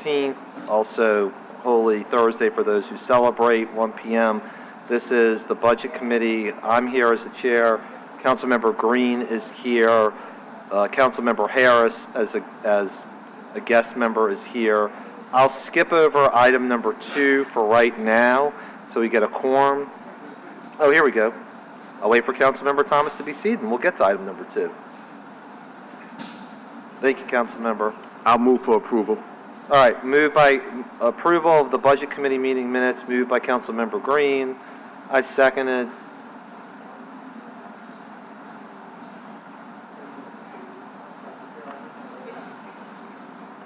14th, also Holy Thursday for those who celebrate, 1 p.m. This is the Budget Committee. I'm here as the chair. Councilmember Green is here. Councilmember Harris as a guest member is here. I'll skip over item number 2 for right now so we get a quorum. Oh, here we go. I'll wait for Councilmember Thomas to be seated and we'll get to item number 2. Thank you, Councilmember. I'll move for approval. All right, moved by approval of the Budget Committee meeting minutes, moved by Councilmember Green. I seconded.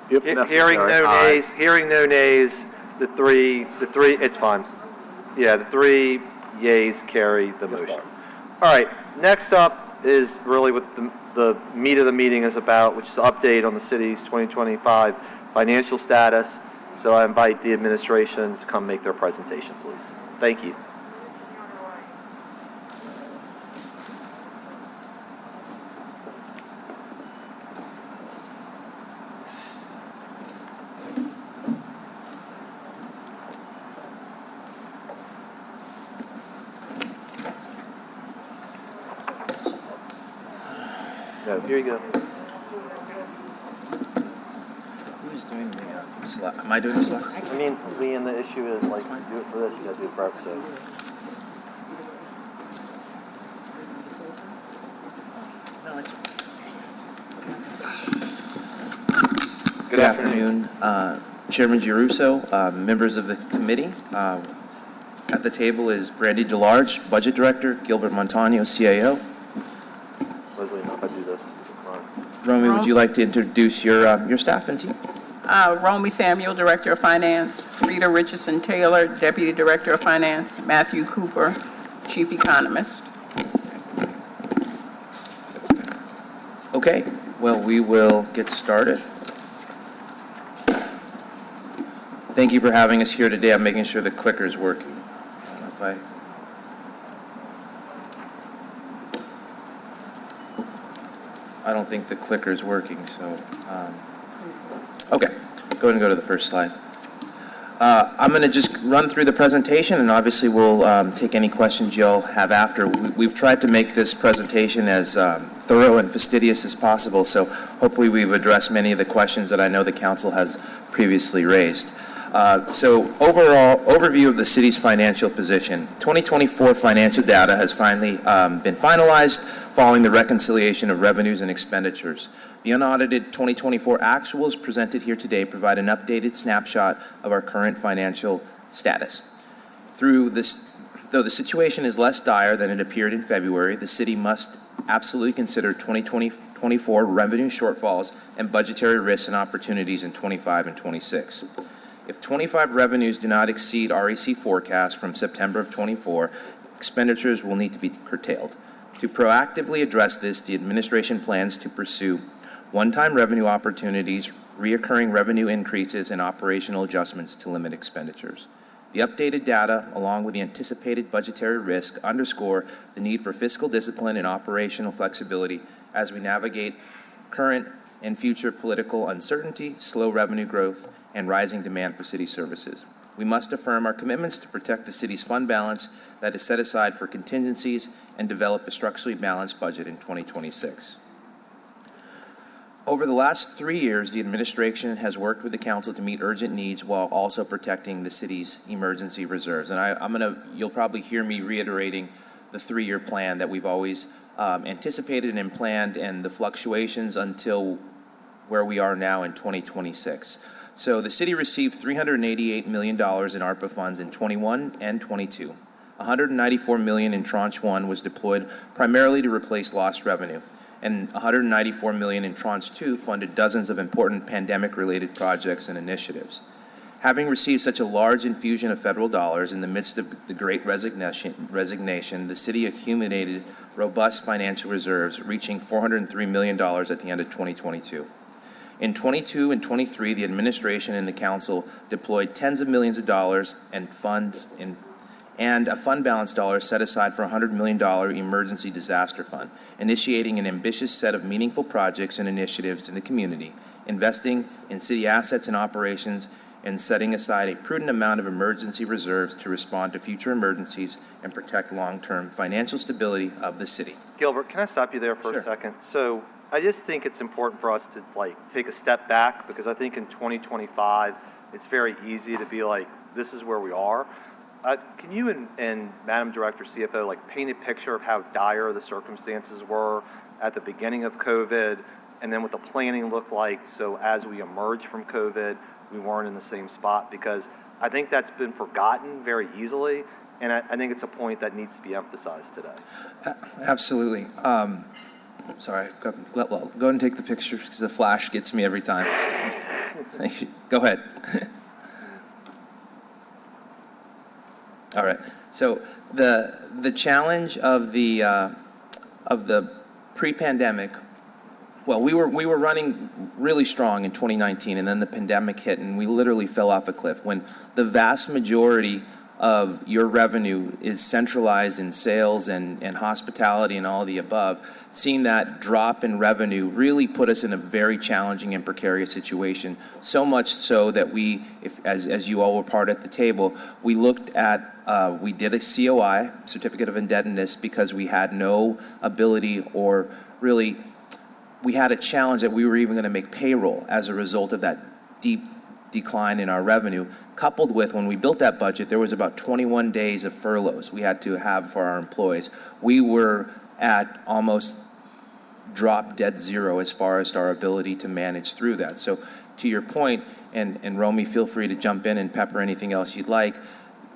If Hearing no necessary, nays, hearing no nays, the three, it's fine. Yeah, the 3 yeas carry the motion. All right, next up is really what the meat of the meeting is about, which is update on the city's 2025 financial status. So I invite the administration to come make their presentation, please. Thank you. No, here you go. Who's doing the slide? Am I doing the slides? I mean, Lee, and the issue is, like, do it for this, you gotta do it for episode. No, it's Good afternoon. Chairman Giarrusso, members of the committee. At the table is Brandy DeLarge, Budget Director, Gilbert Montano, CAO. Leslie, if I do this. Romy, would you like to introduce your staff and team? Romy Samuel, Director of Finance. Rita Richardson Taylor, Deputy Director of Finance. Matthew Cooper, Chief Economist. Okay, well, we will get started. Thank you for having us here today. I'm making sure the clicker is working. I don't know if I don't think the clicker is working, so, okay, go ahead and go to the first slide. I'm going to just run through the presentation, and obviously we'll take any questions you'll have after. We've tried to make this presentation as thorough and fastidious as possible, so hopefully we've addressed many of the questions that I know the council has previously raised. So overall, overview of the city's financial position. 2024 financial data has finally been finalized following the reconciliation of revenues and expenditures. The unaudited 2024 actuals presented here today provide an updated snapshot of our current financial status. Though the situation is less dire than it appeared in February, the city must absolutely consider 2024 revenue shortfalls and budgetary risks and opportunities in 25 and 26. If 25 revenues do not exceed REC forecast from September of 24, expenditures will need to be curtailed. To proactively address this, the administration plans to pursue one-time revenue opportunities, reoccurring revenue increases, and operational adjustments to limit expenditures. The updated data, along with the anticipated budgetary risk, underscore the need for fiscal discipline and operational flexibility as we navigate current and future political uncertainty, slow revenue growth, and rising demand for city services. We must affirm our commitments to protect the city's fund balance that is set aside for contingencies and develop a structurally balanced budget in 2026. Over the last 3 years, the administration has worked with the council to meet urgent needs while also protecting the city's emergency reserves. And you'll probably hear me reiterating the 3-year plan that we've always anticipated and planned, and the fluctuations until where we are now in 2026. So the city received $388 million in ARPA funds in 21 and 22. $194 million in Tranche 1 was deployed primarily to replace lost revenue, and $194 million in Tranche 2 funded dozens of important pandemic-related projects and initiatives. Having received such a large infusion of federal dollars in the midst of the Great Resignation, the city accumulated robust financial reserves, reaching $403 million at the end of 2022. In 22 and 23, the administration and the council deployed tens of millions of dollars and funds and a fund balance dollar set aside for a $100 million emergency disaster fund, initiating an ambitious set of meaningful projects and initiatives in the community, investing in city assets and operations, and setting aside a prudent amount of emergency reserves to respond to future emergencies and protect long-term financial stability of the city. Gilbert, can I stop you there for Sure. a second? So I just think it's important for us to take a step back, because I think in 2025, it's very easy to be like, this is where we are. Can you and Madam Director, CFO, paint a picture of how dire the circumstances were at the beginning of COVID, and then what the planning looked like, so as we emerge from COVID, we weren't in the same spot? Because I think that's been forgotten very easily, and I think it's a point that needs to be emphasized today. Absolutely. Sorry, go ahead and take the picture, because the flash gets me every time. Go ahead. All right. So the challenge of the pre-pandemic, well, we were running really strong in 2019, and then the pandemic hit, and we literally fell off a cliff. When the vast majority of your revenue is centralized in sales and hospitality and all of the above, seeing that drop in revenue really put us in a very challenging and precarious situation. So much so that we, as you all were part at the table, we looked at, we did a COI, Certificate of Indebtedness, because we had no ability, or really, we had a challenge that we were even going to make payroll as a result of that deep decline in our revenue, coupled with, when we built that budget, there was about 21 days of furloughs we had to have for our employees. We were at almost drop dead zero as far as our ability to manage through that. So to your point, and Romy, feel free to jump in and pepper anything else you'd like,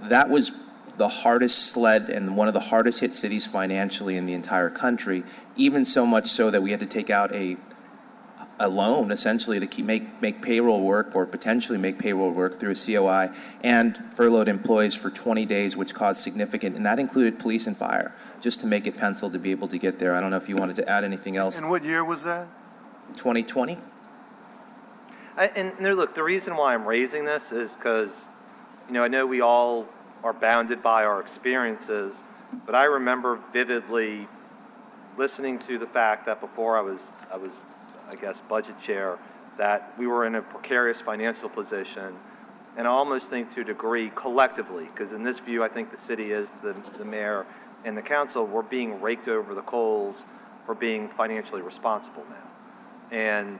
that was the hardest sled and one of the hardest hit cities financially in the entire country, even so much so that we had to take out a loan essentially to make payroll work, or potentially make payroll work through a COI, and furloughed employees for 20 days, which caused significant, and that included police and fire, just to make it pencil to be able to get there. I don't know if you wanted to add anything else. And what year was that? 2020? Look, the reason why I'm raising this is because, I know we all are bounded by our experiences, but I remember vividly listening to the fact that before I was, I guess, budget chair, that we were in a precarious financial position. And I almost think to a degree collectively, because in this view, I think the city is the mayor and the council, we're being raked over the coals for being financially responsible now. And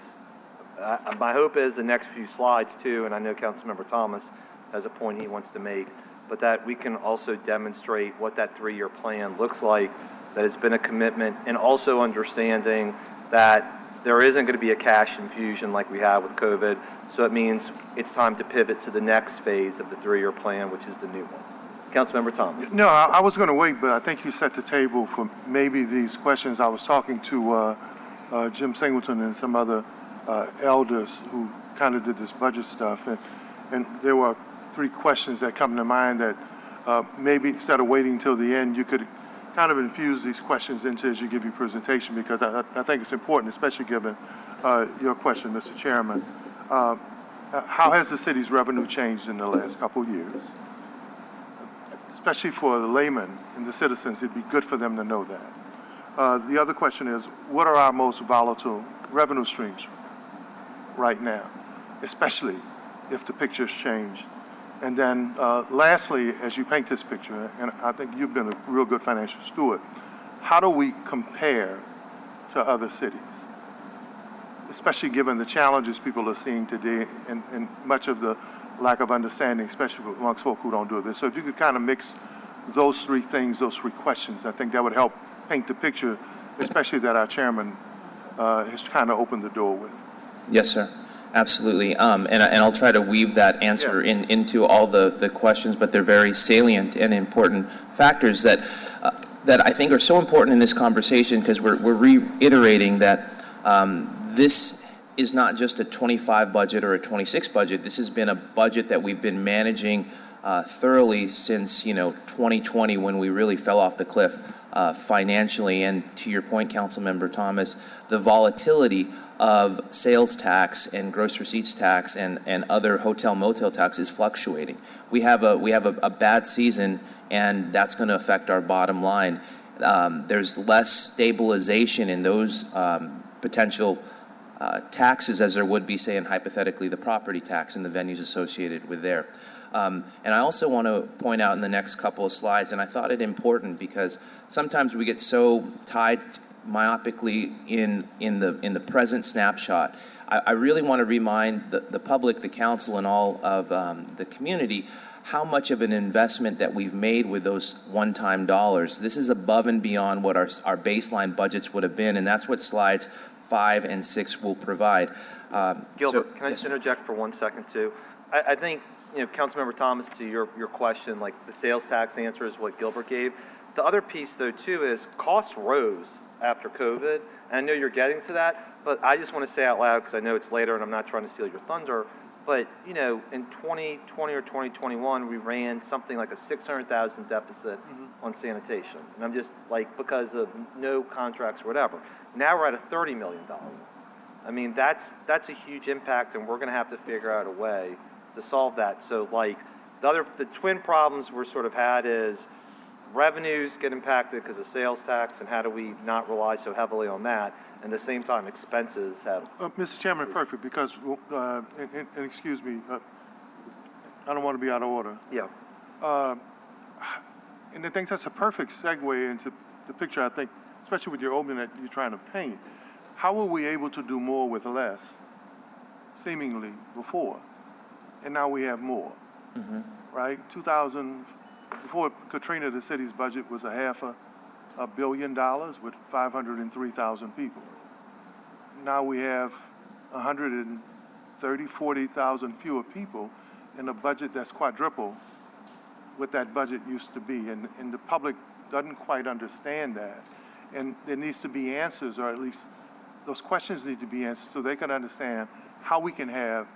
my hope is the next few slides too, and I know Councilmember Thomas has a point he wants to make, but that we can also demonstrate what that 3-year plan looks like, that has been a commitment, and also understanding that there isn't going to be a cash infusion like we have with COVID. So it means it's time to pivot to the next phase of the 3-year plan, which is the new one. Councilmember Thomas. No, I was going to wait, but I think you set the table for maybe these questions. I was talking to Jim Singleton and some other elders who kind of did this budget stuff, and there were 3 questions that come to mind that maybe instead of waiting until the end, you could kind of infuse these questions into as you give your presentation, because I think it's important, especially given your question, Mr. Chairman. How has the city's revenue changed in the last couple of years? Especially for the layman and the citizens, it'd be good for them to know that. The other question is, what are our most volatile revenue streams right now, especially if the picture's changed? And then lastly, as you paint this picture, and I think you've been a real good financial steward, how do we compare to other cities, especially given the challenges people are seeing today and much of the lack of understanding, especially amongst folk who don't do this. So if you could kind of mix those 3 things, those 3 questions, I think that would help paint the picture, especially that our chairman has kind of opened the door with. Yes, sir. Absolutely. And I'll try to weave that answer into all the questions, but they're very salient and important factors that I think are so important in this conversation, because we're reiterating that this is not just a 25 budget or a 26 budget. This has been a budget that we've been managing thoroughly since 2020, when we really fell off the cliff financially. And to your point, Councilmember Thomas, the volatility of sales tax and gross receipts tax and other hotel motel tax is fluctuating. We have a bad season, and that's going to affect our bottom line. There's less stabilization in those potential taxes as there would be, say, in hypothetically the property tax and the venues associated with there. And I also want to point out in the next couple of slides, and I thought it important because sometimes we get so tied myopically in the present snapshot. I really want to remind the public, the council, and all of the community how much of an investment that we've made with those one-time dollars. This is above and beyond what our baseline budgets would have been, and that's what slides 5 and 6 will provide. Gilbert, can I just interject for 1 second, too? I think, Councilmember Thomas, to your question, like the sales tax answer is what Gilbert gave. The other piece, though, too, is costs rose after COVID. And I know you're getting to that, but I just want to say out loud, because I know it's later and I'm not trying to steal your thunder, but, in 2020 or 2021, we ran something like a $600,000 deficit on sanitation. And I'm just like, because of no contracts or whatever. Now we're at a $30 million. I mean, that's a huge impact, and we're going to have to figure out a way to solve that. So, like, the twin problems we're sort of had is revenues get impacted because of sales tax, and how do we not rely so heavily on that? And at the same time, expenses have. Mr. Chairman, perfect, because, and excuse me, I don't want to be out of order. Yeah. And I think that's a perfect segue into the picture, I think, especially with your opening that you're trying to paint. How were we able to do more with less, seemingly, before? And now we have more, right? Before Katrina, the city's budget was $500 million with 503,000 people. Now we have 40,000 fewer people in a budget that's quadruple what that budget used to be. And the public doesn't quite understand that. And there needs to be answers, or at least those questions need to be answered so they can understand how we can have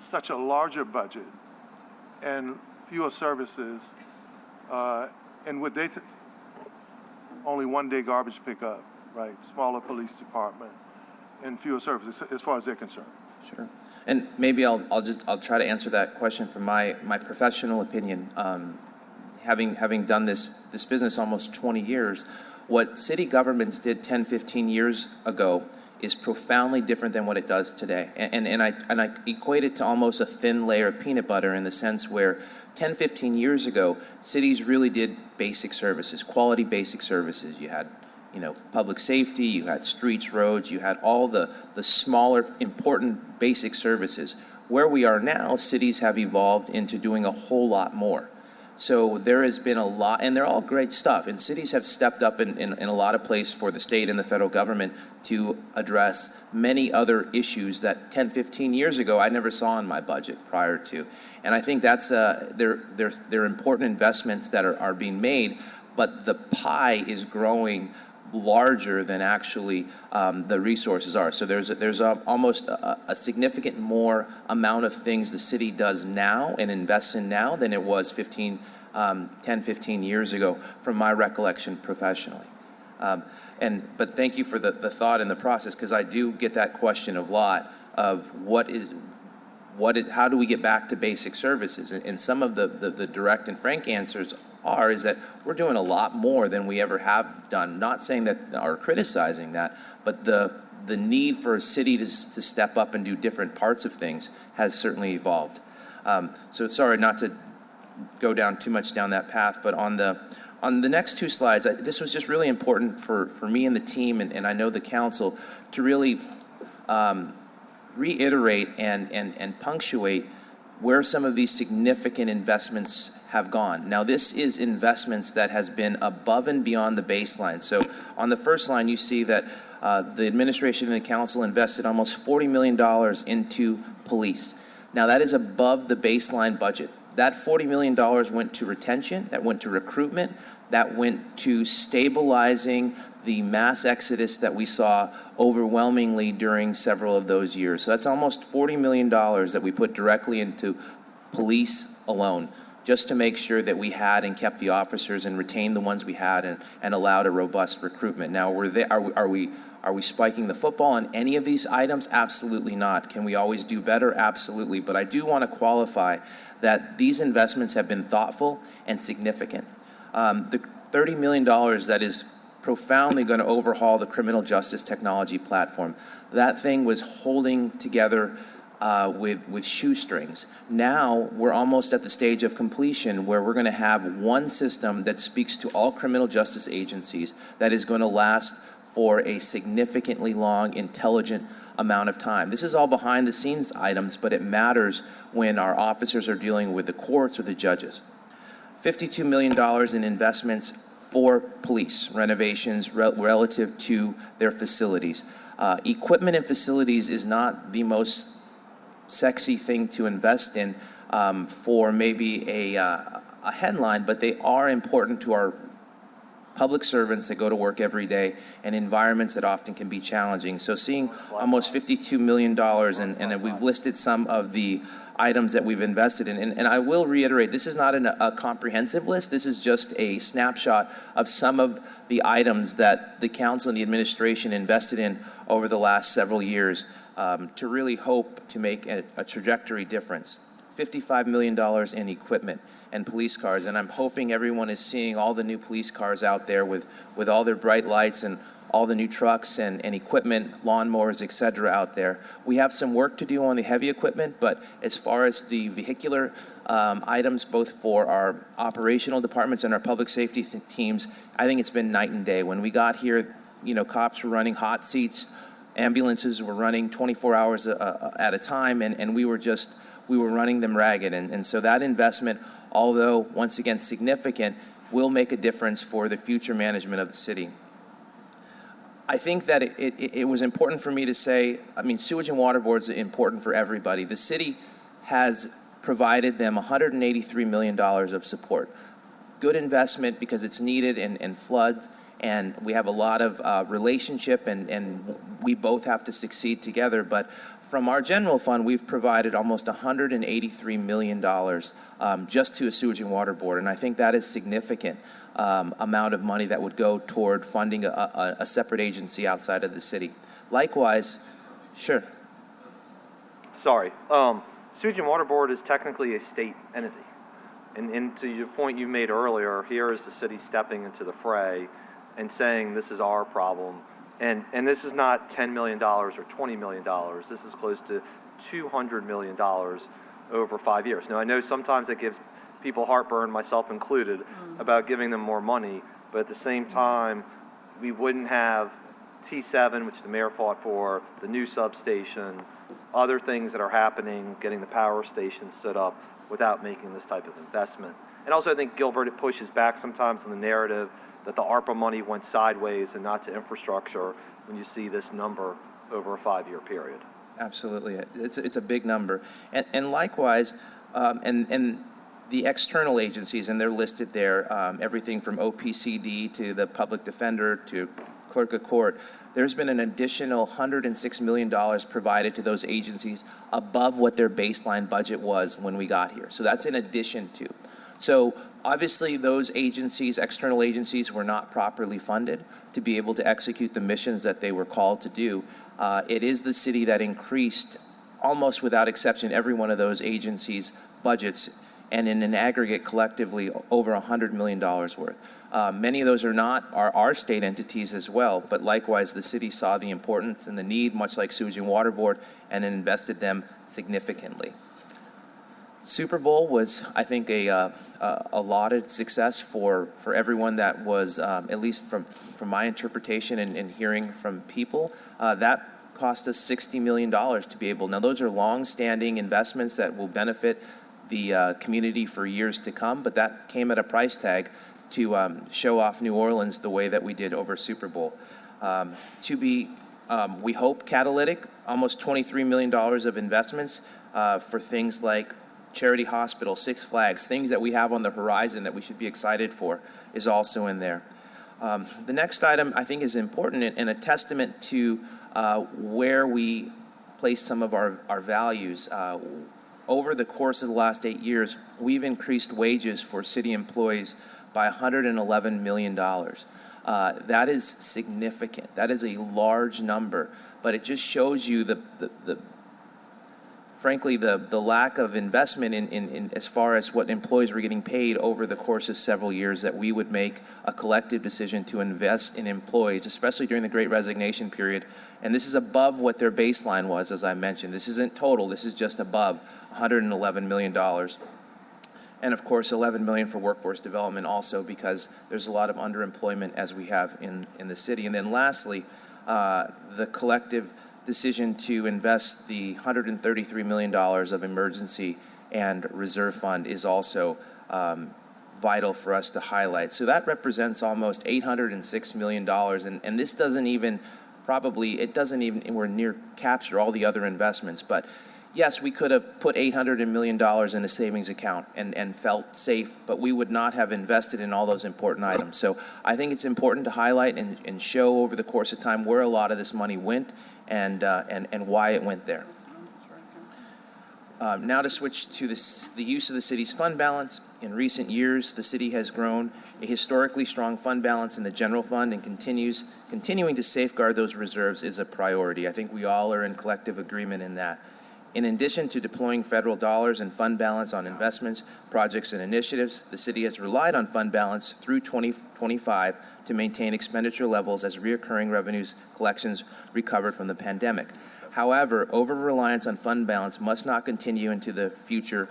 such a larger budget and fewer services, and would they only one-day garbage pickup, right? Smaller police department and fewer services as far as they're concerned. Sure. And maybe I'll try to answer that question from my professional opinion. Having done this business almost 20 years, what city governments did 10, 15 years ago is profoundly different than what it does today. And I equate it to almost a thin layer of peanut butter in the sense where 10, 15 years ago, cities really did basic services, quality basic services. You had, public safety, you had streets, roads, you had all the smaller, important basic services. Where we are now, cities have evolved into doing a whole lot more. So there has been a lot, and they're all great stuff, and cities have stepped up in a lot of place for the state and the federal government to address many other issues that 10, 15 years ago I never saw in my budget prior to. And I think that's they're important investments that are being made, but the pie is growing larger than actually the resources are. So there's almost a significant more amount of things the city does now and invests in now than it was 10, 15 years ago, from my recollection professionally. But thank you for the thought and the process, because I do get that question a lot of how do we get back to basic services? And some of the direct and frank answers is that we're doing a lot more than we ever have done. Not saying that or criticizing that, but the need for a city to step up and do different parts of things has certainly evolved. So sorry not to go down too much down that path, but on the next two slides, this was just really important for me and the team, and I know the council, to really reiterate and punctuate where some of these significant investments have gone. Now, this is investments that has been above and beyond the baseline. So on the first line, you see that the administration and the council invested almost $40 million into police. Now, that is above the baseline budget. That $40 million went to retention, that went to recruitment, that went to stabilizing the mass exodus that we saw overwhelmingly during several of those years. So that's almost $40 million that we put directly into police alone, just to make sure that we had and kept the officers and retained the ones we had and allowed a robust recruitment. Now, are we Are we spiking the football on any of these items? Absolutely not. Can we always do better? Absolutely. But I do want to qualify that these investments have been thoughtful and significant. The $30 million that is profoundly going to overhaul the criminal justice technology platform. That thing was holding together with shoestrings. Now we're almost at the stage of completion where we're going to have one system that speaks to all criminal justice agencies that is going to last for a significantly long, intelligent amount of time. This is all behind the scenes items, but it matters when our officers are dealing with the courts or the judges. $52 million in investments for police renovations relative to their facilities. Equipment and facilities is not the most sexy thing to invest in for maybe a headline, but they are important to our public servants that go to work every day and environments that often can be challenging. So seeing almost $52 million, and we've listed some of the items that we've invested in. And I will reiterate, this is not a comprehensive list. This is just a snapshot of some of the items that the council and the administration invested in over the last several years to really hope to make a trajectory difference. $55 million in equipment and police cars, and I'm hoping everyone is seeing all the new police cars out there with all their bright lights and all the new trucks and equipment, lawnmowers, etc. out there. We have some work to do on the heavy equipment, but as far as the vehicular items, both for our operational departments and our public safety teams, I think it's been night and day. When we got here, cops were running hot seats, ambulances were running 24 hours at a time, and we were running them ragged. And so that investment, although once again significant, will make a difference for the future management of the city. I think that it was important for me to say, sewage and water boards are important for everybody. The city has provided them $183 million of support. Good investment because it's needed in floods, and we have a lot of relationship, and we both have to succeed together. But from our general fund, we've provided almost $183 million just to a sewage and water board, and I think that is significant amount of money that would go toward funding a separate agency outside of the city. Likewise, sure. Sorry. Sewage and Water Board is technically a state entity. And to your point you made earlier, here is the city stepping into the fray and saying this is our problem. And this is not $10 million or $20 million. This is close to $200 million over 5 years. Now, I know sometimes it gives people heartburn, myself included, about giving them more money. But at the same time, we wouldn't have T7, which the mayor fought for, the new substation, other things that are happening, getting the power station stood up without making this type of investment. And also, I think, Gilbert, it pushes back sometimes on the narrative that the ARPA money went sideways and not to infrastructure when you see this number over a 5-year period. Absolutely. It's a big number. And likewise, and the external agencies, and they're listed there, everything from OPCD to the public defender to clerk of court, there's been an additional $106 million provided to those agencies above what their baseline budget was when we got here. So that's in addition to. So obviously those agencies, external agencies, were not properly funded to be able to execute the missions that they were called to do. It is the city that increased, almost without exception, every one of those agencies' budgets, and in an aggregate collectively over $100 million worth. Many of those are our state entities as well, but likewise the city saw the importance and the need, much like Sewage and Water Board, and invested them significantly. Super Bowl was, I think, a lauded success for everyone that was, at least from my interpretation and hearing from people, that cost us $60 million to be able. Now, those are long-standing investments that will benefit the community for years to come, but that came at a price tag to show off New Orleans the way that we did over Super Bowl. To be, we hope, catalytic, almost $23 million of investments for things like Charity Hospital, Six Flags, things that we have on the horizon that we should be excited for is also in there. The next item I think is important and a testament to where we place some of our values. Over the course of the last 8 years, we've increased wages for city employees by $111 million. That is significant. That is a large number, but it just shows you frankly, the lack of investment in as far as what employees were getting paid over the course of several years, that we would make a collective decision to invest in employees, especially during the Great Resignation period. And this is above what their baseline was, as I mentioned. This isn't total. This is just above $111 million. And of course, $11 million for workforce development also, because there's a lot of underemployment as we have in the city. And then lastly, the collective decision to invest the $133 million of emergency and reserve fund is also vital for us to highlight. So that represents almost $806 million, and this doesn't even anywhere near capture all the other investments. But yes, we could have put $800 million in a savings account and felt safe, but we would not have invested in all those important items. So I think it's important to highlight and show over the course of time where a lot of this money went and why it went there. Now to switch to the use of the city's fund balance. In recent years, the city has grown a historically strong fund balance in the general fund, and continuing to safeguard those reserves is a priority. I think we all are in collective agreement in that. In addition to deploying federal dollars and fund balance on investments, projects, and initiatives, the city has relied on fund balance through 2025 to maintain expenditure levels as recurring revenues collections recovered from the pandemic. However, over-reliance on fund balance must not continue into the future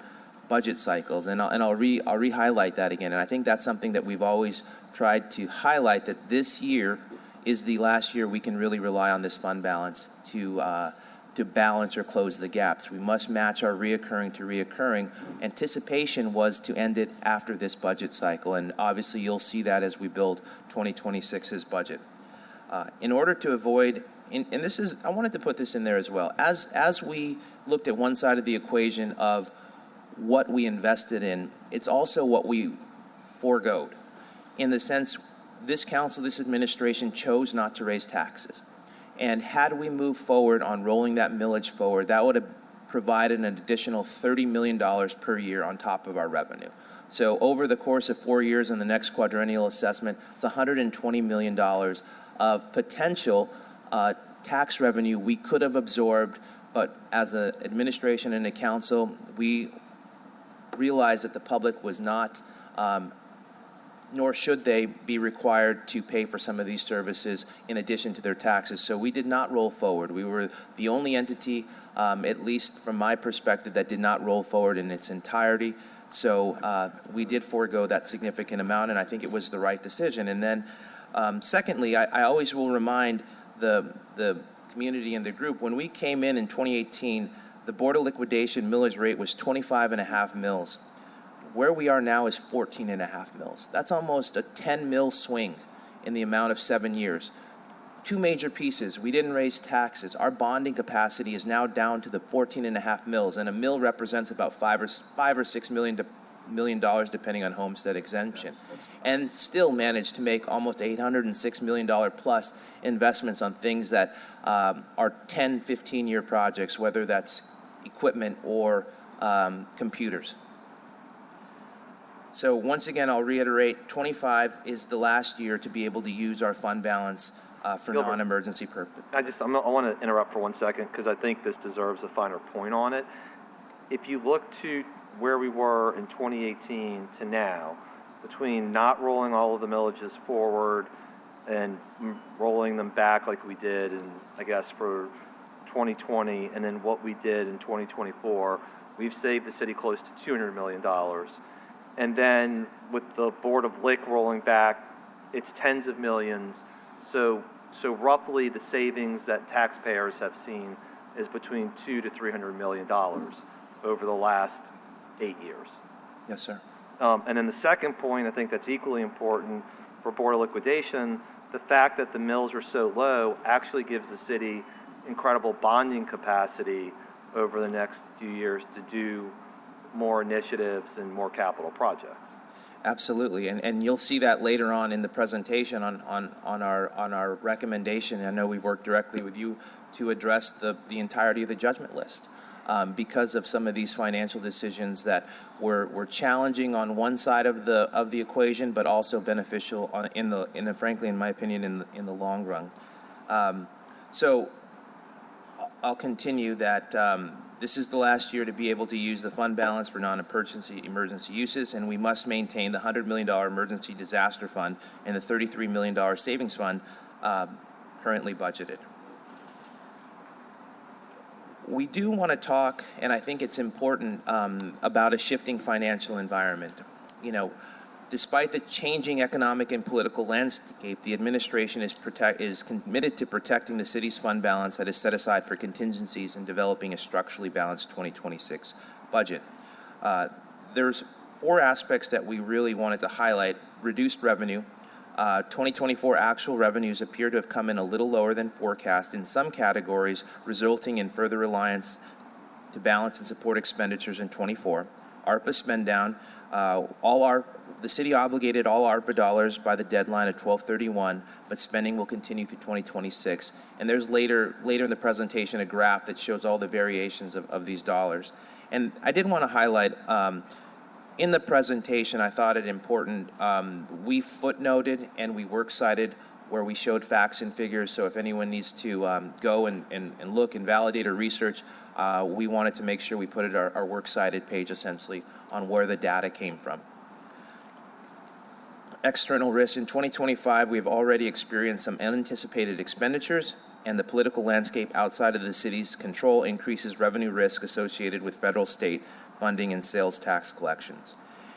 budget cycles, and I'll re-highlight that again. And I think that's something that we've always tried to highlight, that this year is the last year we can really rely on this fund balance to balance or close the gaps. We must match our reoccurring to reoccurring. Anticipation was to end it after this budget cycle, and obviously you'll see that as we build 2026's budget. In order to avoid, and this is, I wanted to put this in there as well, as we looked at one side of the equation of what we invested in, it's also what we foregoed. In the sense, this council, this administration chose not to raise taxes. And had we moved forward on rolling that millage forward, that would have provided an additional $30 million per year on top of our revenue. So over the course of 4 years in the next quadrennial assessment, it's $120 million of potential tax revenue we could have absorbed, but as an administration and a council, we realized that the public was not nor should they be required to pay for some of these services in addition to their taxes. So we did not roll forward. We were the only entity, at least from my perspective, that did not roll forward in its entirety. So we did forego that significant amount, and I think it was the right decision. And then secondly, I always will remind the community and the group, when we came in 2018, the Board of Liquidation millage rate was 25.5 mils. Where we are now is 14.5 mils. That's almost a 10 mil swing in the amount of 7 years. Two major pieces. We didn't raise taxes. Our bonding capacity is now down to the 14.5 mils, and a mil represents about $5 or $6 million depending on homestead exemption, and still managed to make almost $806 million plus investments on things that are 10, 15-year projects, whether that's equipment or computers. So once again, I'll reiterate, 25 is the last year to be able to use our fund balance for Gilbert, non-emergency purpose. I want to interrupt for 1 second because I think this deserves a finer point on it. If you look to where we were in 2018 to now, between not rolling all of the millages forward and rolling them back like we did, and I guess for 2020, and then what we did in 2024, we've saved the city close to $200 million. And then with the Board of Lick rolling back, it's tens of millions. So roughly the savings that taxpayers have seen is between $200 to $300 million over the last 8 years. Yes, sir. And then the second point, I think that's equally important for Board of Liquidation, the fact that the mills are so low actually gives the city incredible bonding capacity over the next few years to do more initiatives and more capital projects. Absolutely, and you'll see that later on in the presentation on our recommendation. I know we've worked directly with you to address the entirety of the judgment list. because of some of these financial decisions that were challenging on one side of the equation, but also beneficial frankly, in my opinion, in the long run. So I'll continue that this is the last year to be able to use the fund balance for non-emergency uses, and we must maintain the $100 million emergency disaster fund and the $33 million savings fund currently budgeted. We do want to talk, and I think it's important, about a shifting financial environment. You know, despite the changing economic and political landscape, the administration is committed to protecting the city's fund balance that is set aside for contingencies and developing a structurally balanced 2026 budget. There's 4 aspects that we really wanted to highlight. Reduced revenue. 2024 actual revenues appear to have come in a little lower than forecast in some categories, resulting in further reliance to balance and support expenditures in 24. ARPA spend down. The city obligated all ARPA dollars by the deadline of 12/31, but spending will continue through 2026. And there's later in the presentation a graph that shows all the variations of these dollars. And I did want to highlight, in the presentation, I thought it important, we footnoted and we works cited where we showed facts and figures. So if anyone needs to go and look and validate or research, we wanted to make sure we put it our works cited page essentially on where the data came from. External risks. In 2025, we have already experienced some unanticipated expenditures, and the political landscape outside of the city's control increases revenue risk associated with federal, state funding and sales tax collections.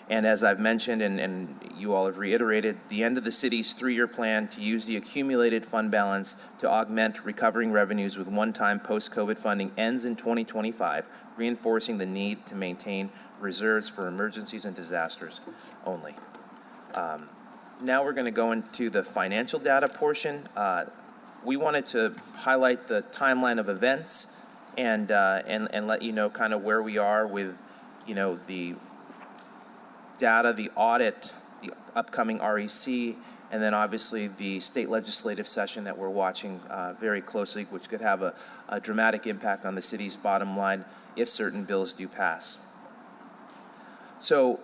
And as I've mentioned, and you all have reiterated, the end of the city's 3-year plan to use the accumulated fund balance to augment recovering revenues with one-time post-COVID funding ends in 2025, reinforcing the need to maintain reserves for emergencies and disasters only. Now we're going to go into the financial data portion. We wanted to highlight the timeline of events and let you know kind of where we are with, you know, the data, the audit, the upcoming REC, and then obviously the state legislative session that we're watching very closely, which could have a dramatic impact on the city's bottom line if certain bills do pass. So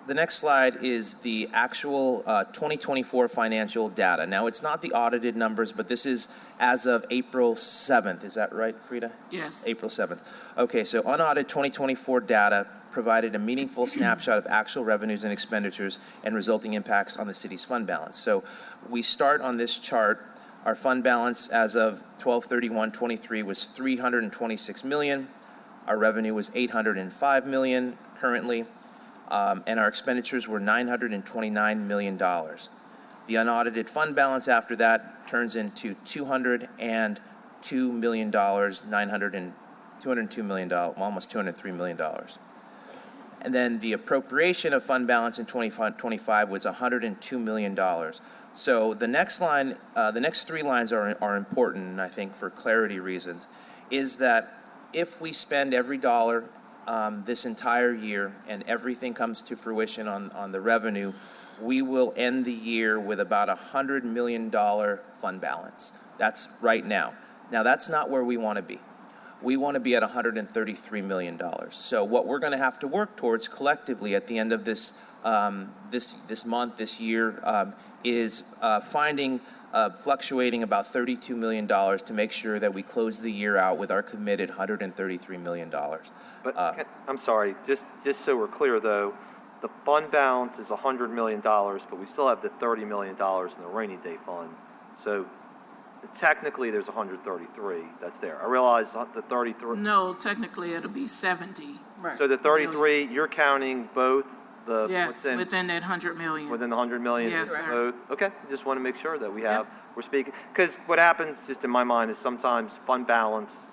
the next slide is the actual 2024 financial data. Now, it's not the audited numbers, but this is as of April 7th. Is that right, Frida? Yes. April 7th. Okay, so unaudited 2024 data provided a meaningful snapshot of actual revenues and expenditures and resulting impacts on the city's fund balance. So we start on this chart. Our fund balance as of 12/31/23 was $326 million. Our revenue was $805 million currently. And our expenditures were $929 million. The unaudited fund balance after that turns into $202 million, $202 million, almost $203 million. And then the appropriation of fund balance in 2025 was $102 million. So the next line, the next 3 lines are important, and I think for clarity reasons, is that if we spend every dollar this entire year and everything comes to fruition on the revenue, we will end the year with about $100 million fund balance. That's right now. Now, that's not where we want to be. We want to be at $133 million. So what we're going to have to work towards collectively at the end of this year, is fluctuating about $32 million to make sure that we close the year out with our committed $133 million. But, I'm sorry, just so we're clear though, the fund balance is $100 million, but we still have the $30 million in the rainy day fund. So technically there's 133 that's there. I realize the 33. No, technically it'll be 70. Right. So the 33, you're counting both the Yes, within that 100 million. within the 100 million. Yes, is sir. both. Okay, just want to make sure that we're speaking, because what happens just in my mind is sometimes fund balance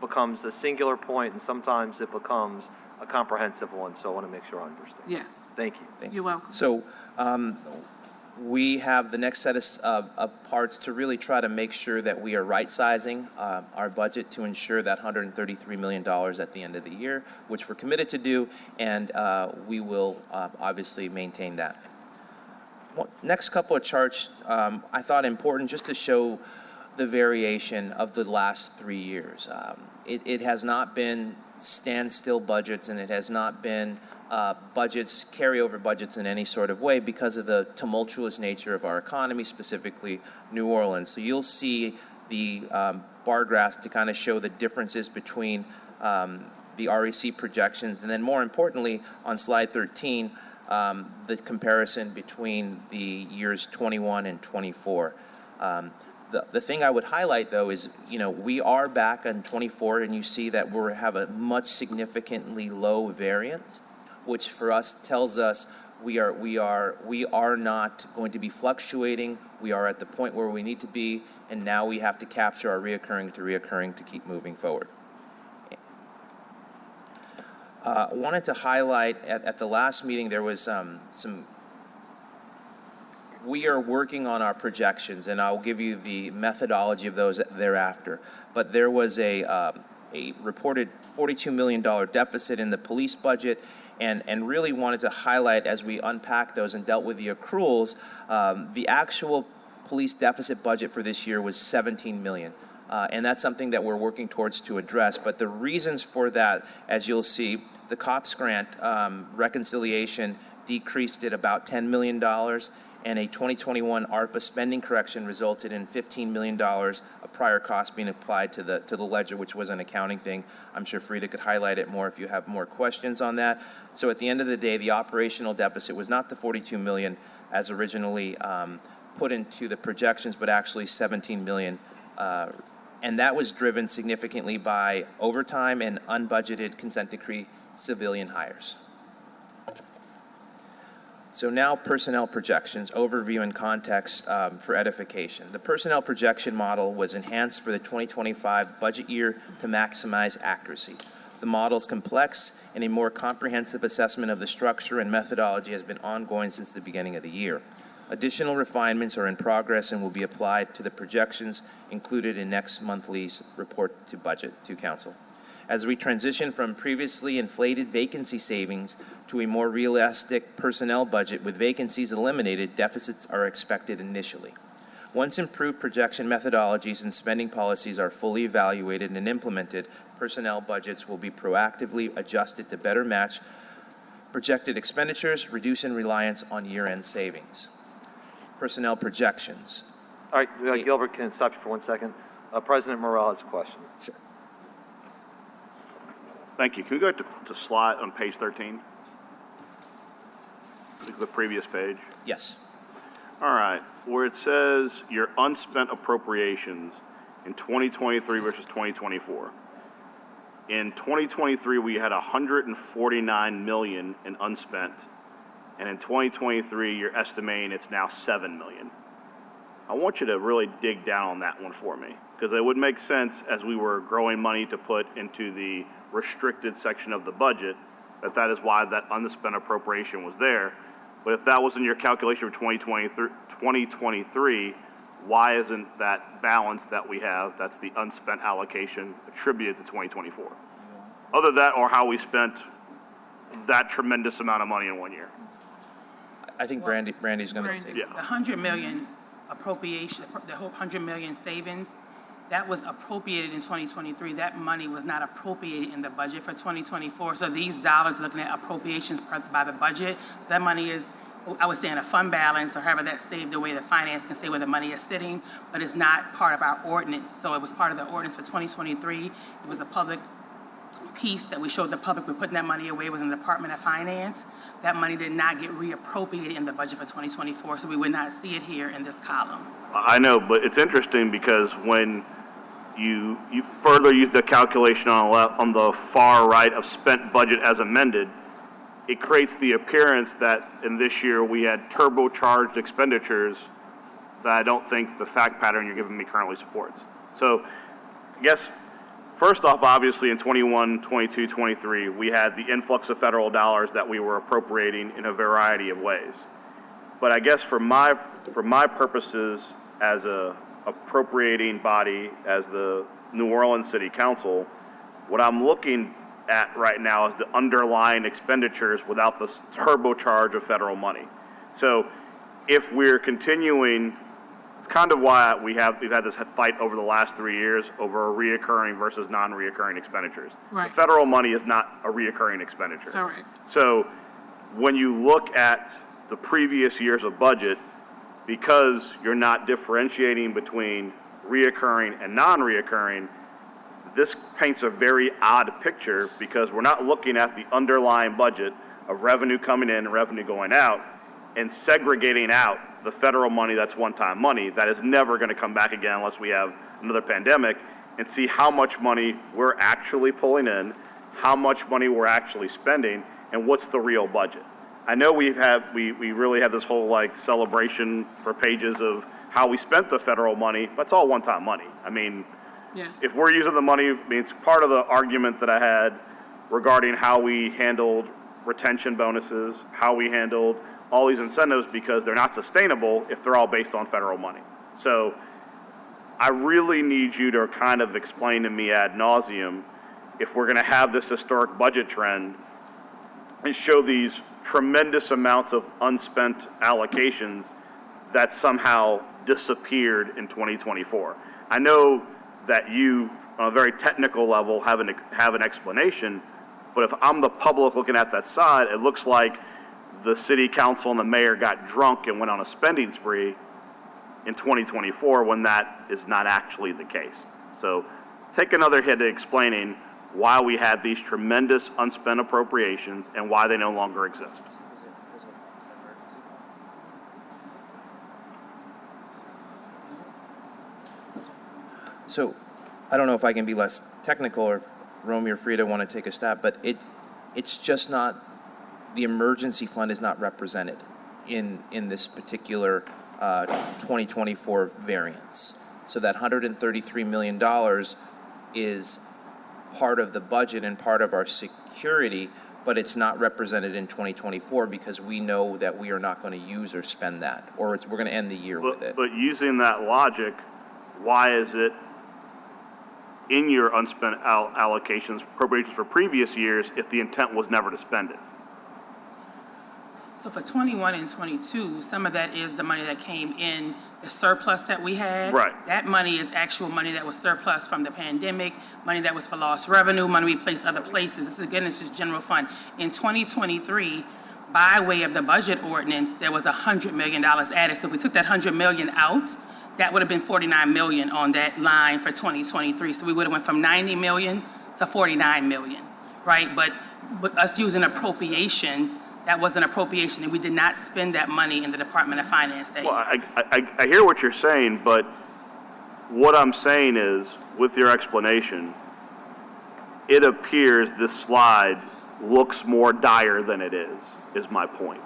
becomes a singular point and sometimes it becomes a comprehensive one. So I want to make sure I understand. Yes. Thank you. You're welcome. So we have the next set of parts to really try to make sure that we are right-sizing our budget to ensure that $133 million at the end of the year, which we're committed to do, and we will obviously maintain that. Next couple of charts I thought important just to show the variation of the last 3 years. It has not been standstill budgets, and it has not been carryover budgets in any sort of way because of the tumultuous nature of our economy, specifically New Orleans. So you'll see the bar graphs to kind of show the differences between the REC projections, and then more importantly, on slide 13, the comparison between the years 21 and 24. The thing I would highlight, though, is, we are back on 24, and you see that we have a much significantly low variance, which for us tells us we are not going to be fluctuating. We are at the point where we need to be, and now we have to capture our reoccurring to keep moving forward. I wanted to highlight at the last meeting there was we are working on our projections, and I'll give you the methodology of those thereafter. But there was a reported $42 million deficit in the police budget, and really wanted to highlight, as we unpacked those and dealt with the accruals, the actual police deficit budget for this year was $17 million. And that's something that we're working towards to address. But the reasons for that, as you'll see, the COPS grant reconciliation decreased it about $10 million, and a 2021 ARPA spending correction resulted in $15 million of prior costs being applied to the ledger, which was an accounting thing. I'm sure Frida could highlight it more if you have more questions on that. So at the end of the day, the operational deficit was not the $42 million as originally put into the projections, but actually $17 million. And that was driven significantly by overtime and unbudgeted consent decree civilian hires. So now personnel projections, overview and context for edification. The personnel projection model was enhanced for the 2025 budget year to maximize accuracy. The model is complex, and a more comprehensive assessment of the structure and methodology has been ongoing since the beginning of the year. Additional refinements are in progress and will be applied to the projections included in next monthly report to budget to council. As we transition from previously inflated vacancy savings to a more realistic personnel budget with vacancies eliminated, deficits are expected initially. Once improved projection methodologies and spending policies are fully evaluated and implemented, personnel budgets will be proactively adjusted to better match projected expenditures, reducing reliance on year-end savings. Personnel projections. All right, Gilbert, can I stop you for 1 second? President Morrell has a question. Sure. Thank you. Can we go to slide on page 13? Look at the previous page. Yes. All right. Where it says your unspent appropriations in 2023 versus 2024. In 2023, we had $149 million in unspent. And in 2023, you're estimating it's now $7 million. I want you to really dig down on that one for me, because it would make sense as we were growing money to put into the restricted section of the budget, that is why that unspent appropriation was there. But if that was in your calculation for 2023, why isn't that balance that we have, that's the unspent allocation, attributed to 2024? Other than that, or how we spent that tremendous amount of money in 1 year. I think Brandy's going to take it. Yeah. The 100 million appropriation, the whole 100 million savings, that was appropriated in 2023. That money was not appropriated in the budget for 2024. So these dollars, looking at appropriations by the budget, so that money is, I would say, in a fund balance, or however that's saved away, the finance can say where the money is sitting, but it's not part of our ordinance. So it was part of the ordinance for 2023. It was a public piece that we showed the public we're putting that money away. It was in the Department of Finance. That money did not get reappropriated in the budget for 2024, so we would not see it here in this column. I know, but it's interesting because when you further use the calculation on the far right of spent budget as amended, it creates the appearance that in this year we had turbocharged expenditures that I don't think the fact pattern you're giving me currently supports. So I guess first off, obviously in 21, 22, 23, we had the influx of federal dollars that we were appropriating in a variety of ways. But I guess for my purposes as a appropriating body, as the New Orleans City Council, what I'm looking at right now is the underlying expenditures without the turbocharge of federal money. So if we're continuing kind of why we've had this fight over the last 3 years over reoccurring versus non-reoccurring expenditures. Right. The federal money is not a reoccurring expenditure. Correct. So when you look at the previous years of budget, because you're not differentiating between reoccurring and non-reoccurring, this paints a very odd picture because we're not looking at the underlying budget of revenue coming in and revenue going out and segregating out the federal money that's one-time money that is never going to come back again unless we have another pandemic, and see how much money we're actually pulling in, how much money we're actually spending, and what's the real budget. I know we really had this whole like celebration for pages of how we spent the federal money. That's all one-time money. I mean, Yes. if we're using the money, I mean, it's part of the argument that I had regarding how we handled retention bonuses, how we handled all these incentives, because they're not sustainable if they're all based on federal money. So I really need you to kind of explain to me ad nauseum, if we're going to have this historic budget trend and show these tremendous amounts of unspent allocations that somehow disappeared in 2024. I know that you, on a very technical level, have an explanation, but if I'm the public looking at that side, it looks like the city council and the mayor got drunk and went on a spending spree in 2024 when that is not actually the case. So take another hit at explaining why we have these tremendous unspent appropriations and why they no longer exist. So I don't know if I can be less technical, or Romy or Frida want to take a stab, but it's just not, the emergency fund is not represented in this particular 2024 variance. So that $133 million is part of the budget and part of our security, but it's not represented in 2024 because we know that we are not going to use or spend that, or we're going to end the year with it. But using that logic, why is it in your unspent allocations, appropriations for previous years, if the intent was never to spend it? So for 21 and 22, some of that is the money that came in, the surplus that we had. Right. That money is actual money that was surplus from the pandemic, money that was for lost revenue, money we placed other places. This is, again, it's just general fund. In 2023, by way of the budget ordinance, there was $100 million added. So if we took that $100 million out, that would have been $49 million on that line for 2023. So we would have went from $90 million to $49 million, right? But us using appropriations, that was an appropriation, and we did not spend that money in the Department of Finance that Well, year. I hear what you're saying, but what I'm saying is, with your explanation, it appears this slide looks more dire than it is my point.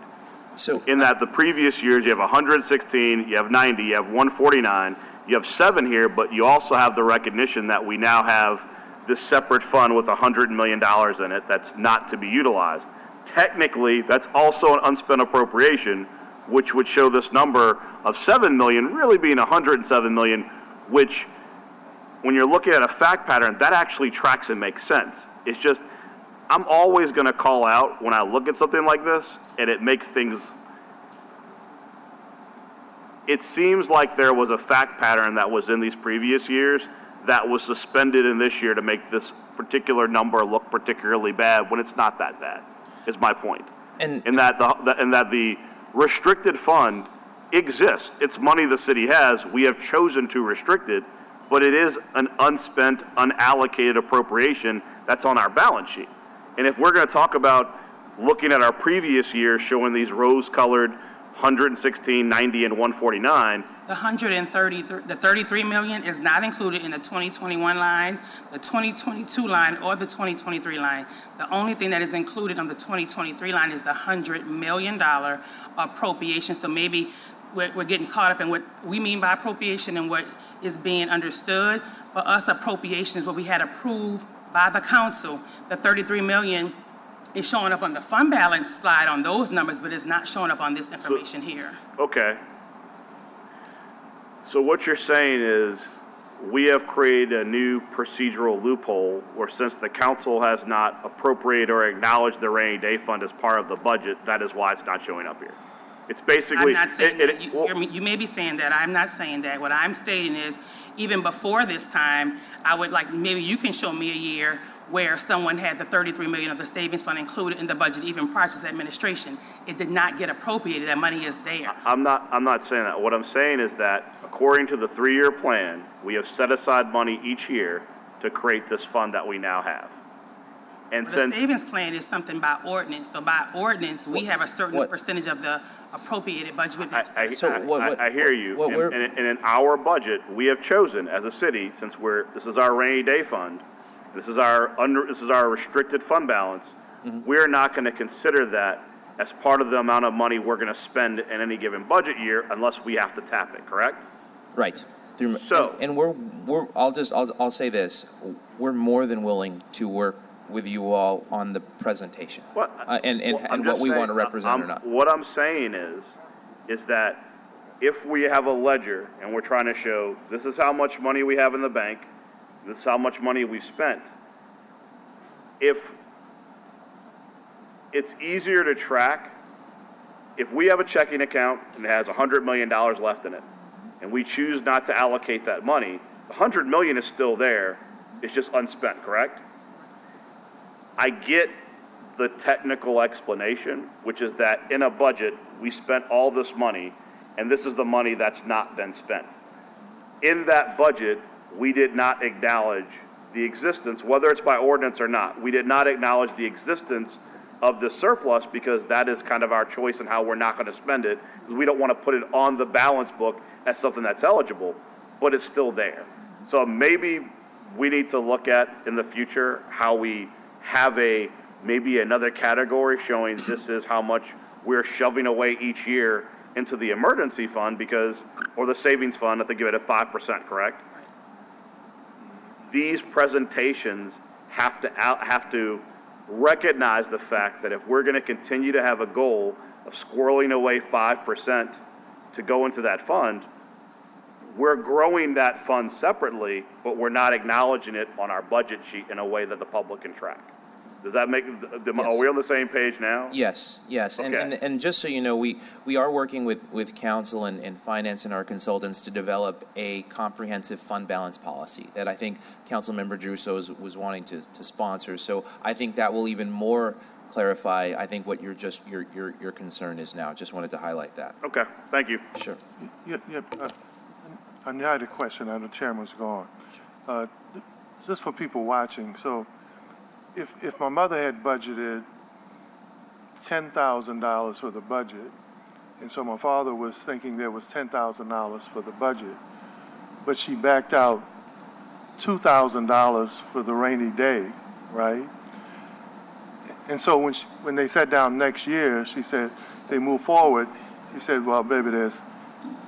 So In that the previous years, you have 116, you have 90, you have 149, you have 7 here, but you also have the recognition that we now have this separate fund with $100 million in it that's not to be utilized. Technically, that's also an unspent appropriation, which would show this number of 7 million really being 107 million, which, when you're looking at a fact pattern, that actually tracks and makes sense. It's just, I'm always going to call out when I look at something like this, and it makes things, it seems like there was a fact pattern that was in these previous years that was suspended in this year to make this particular number look particularly bad when it's not that bad, is my point. And that the restricted fund exists. It's money the city has. We have chosen to restrict it, but it is an unspent, unallocated appropriation that's on our balance sheet. And if we're going to talk about looking at our previous year showing these rose-colored 116, 90, and 149, The 33 million is not included in the 2021 line, the 2022 line, or the 2023 line. The only thing that is included on the 2023 line is the $100 million appropriation. So maybe we're getting caught up in what we mean by appropriation and what is being understood. For us, appropriation is what we had approved by the council. The 33 million is showing up on the fund balance slide on those numbers, but it's not showing up on this information here. okay. So what you're saying is we have created a new procedural loophole where, since the council has not appropriated or acknowledged the rainy day fund as part of the budget, that is why it's not showing up here. It's basically. I'm not saying it- that. it- You, well, you may be saying that. I'm not saying that. What I'm stating is, even before this time, I would like, maybe you can show me a year where someone had the 33 million of the savings fund included in the budget even prior to this administration. It did not get appropriated. That money is there. I'm not saying that. What I'm saying is that according to the 3-year plan, we have set aside money each year to create this fund that we now have. And The since. savings plan is something by ordinance. So by ordinance, we have a certain what- percentage of the appropriated budget with that. I hear you. what we're- And in our budget, we have chosen as a city, since this is our rainy day fund, this is our restricted fund balance, we're not going to consider that as part of the amount of money we're going to spend in any given budget year unless we have to tap it, correct? Right. So- And I'll say this, we're more than willing to work with you all on the presentation. Well, And I'm what just we want to saying, represent or not. What I'm saying is that if we have a ledger and we're trying to show this is how much money we have in the bank, this is how much money we've spent, if it's easier to track, if we have a checking account and it has $100 million left in it, and we choose not to allocate that money, the $100 million is still there, it's just unspent, correct? I get the technical explanation, which is that in a budget, we spent all this money, and this is the money that's not been spent. In that budget, we did not acknowledge the existence, whether it's by ordinance or not, we did not acknowledge the existence of the surplus because that is kind of our choice in how we're not going to spend it, because we don't want to put it on the balance book as something that's eligible, but it's still there. So maybe we need to look at in the future how we have maybe another category showing this is how much we're shoving away each year into the emergency fund or the savings fund, I think give it at 5%, correct? These presentations have to recognize the fact that if we're going to continue to have a goal of squirreling away 5% to go into that fund, we're growing that fund separately, but we're not acknowledging it on our budget sheet in a way that the public can track. Does that make, are we on the same page now? Yes. Okay. And just so you know, we are working with council and finance and our consultants to develop a comprehensive fund balance policy that I think Councilmember Druso was wanting to sponsor. So I think that will even more clarify, I think, what your concern is now. Just wanted to highlight that. Okay, thank you. Sure. I had a question, and the chairman's gone. Just for people watching, so if my mother had budgeted $10,000 for the budget, and so my father was thinking there was $10,000 for the budget, but she backed out $2,000 for the rainy day, right? And so when they sat down next year, she said, they moved forward. He said, well, baby, there's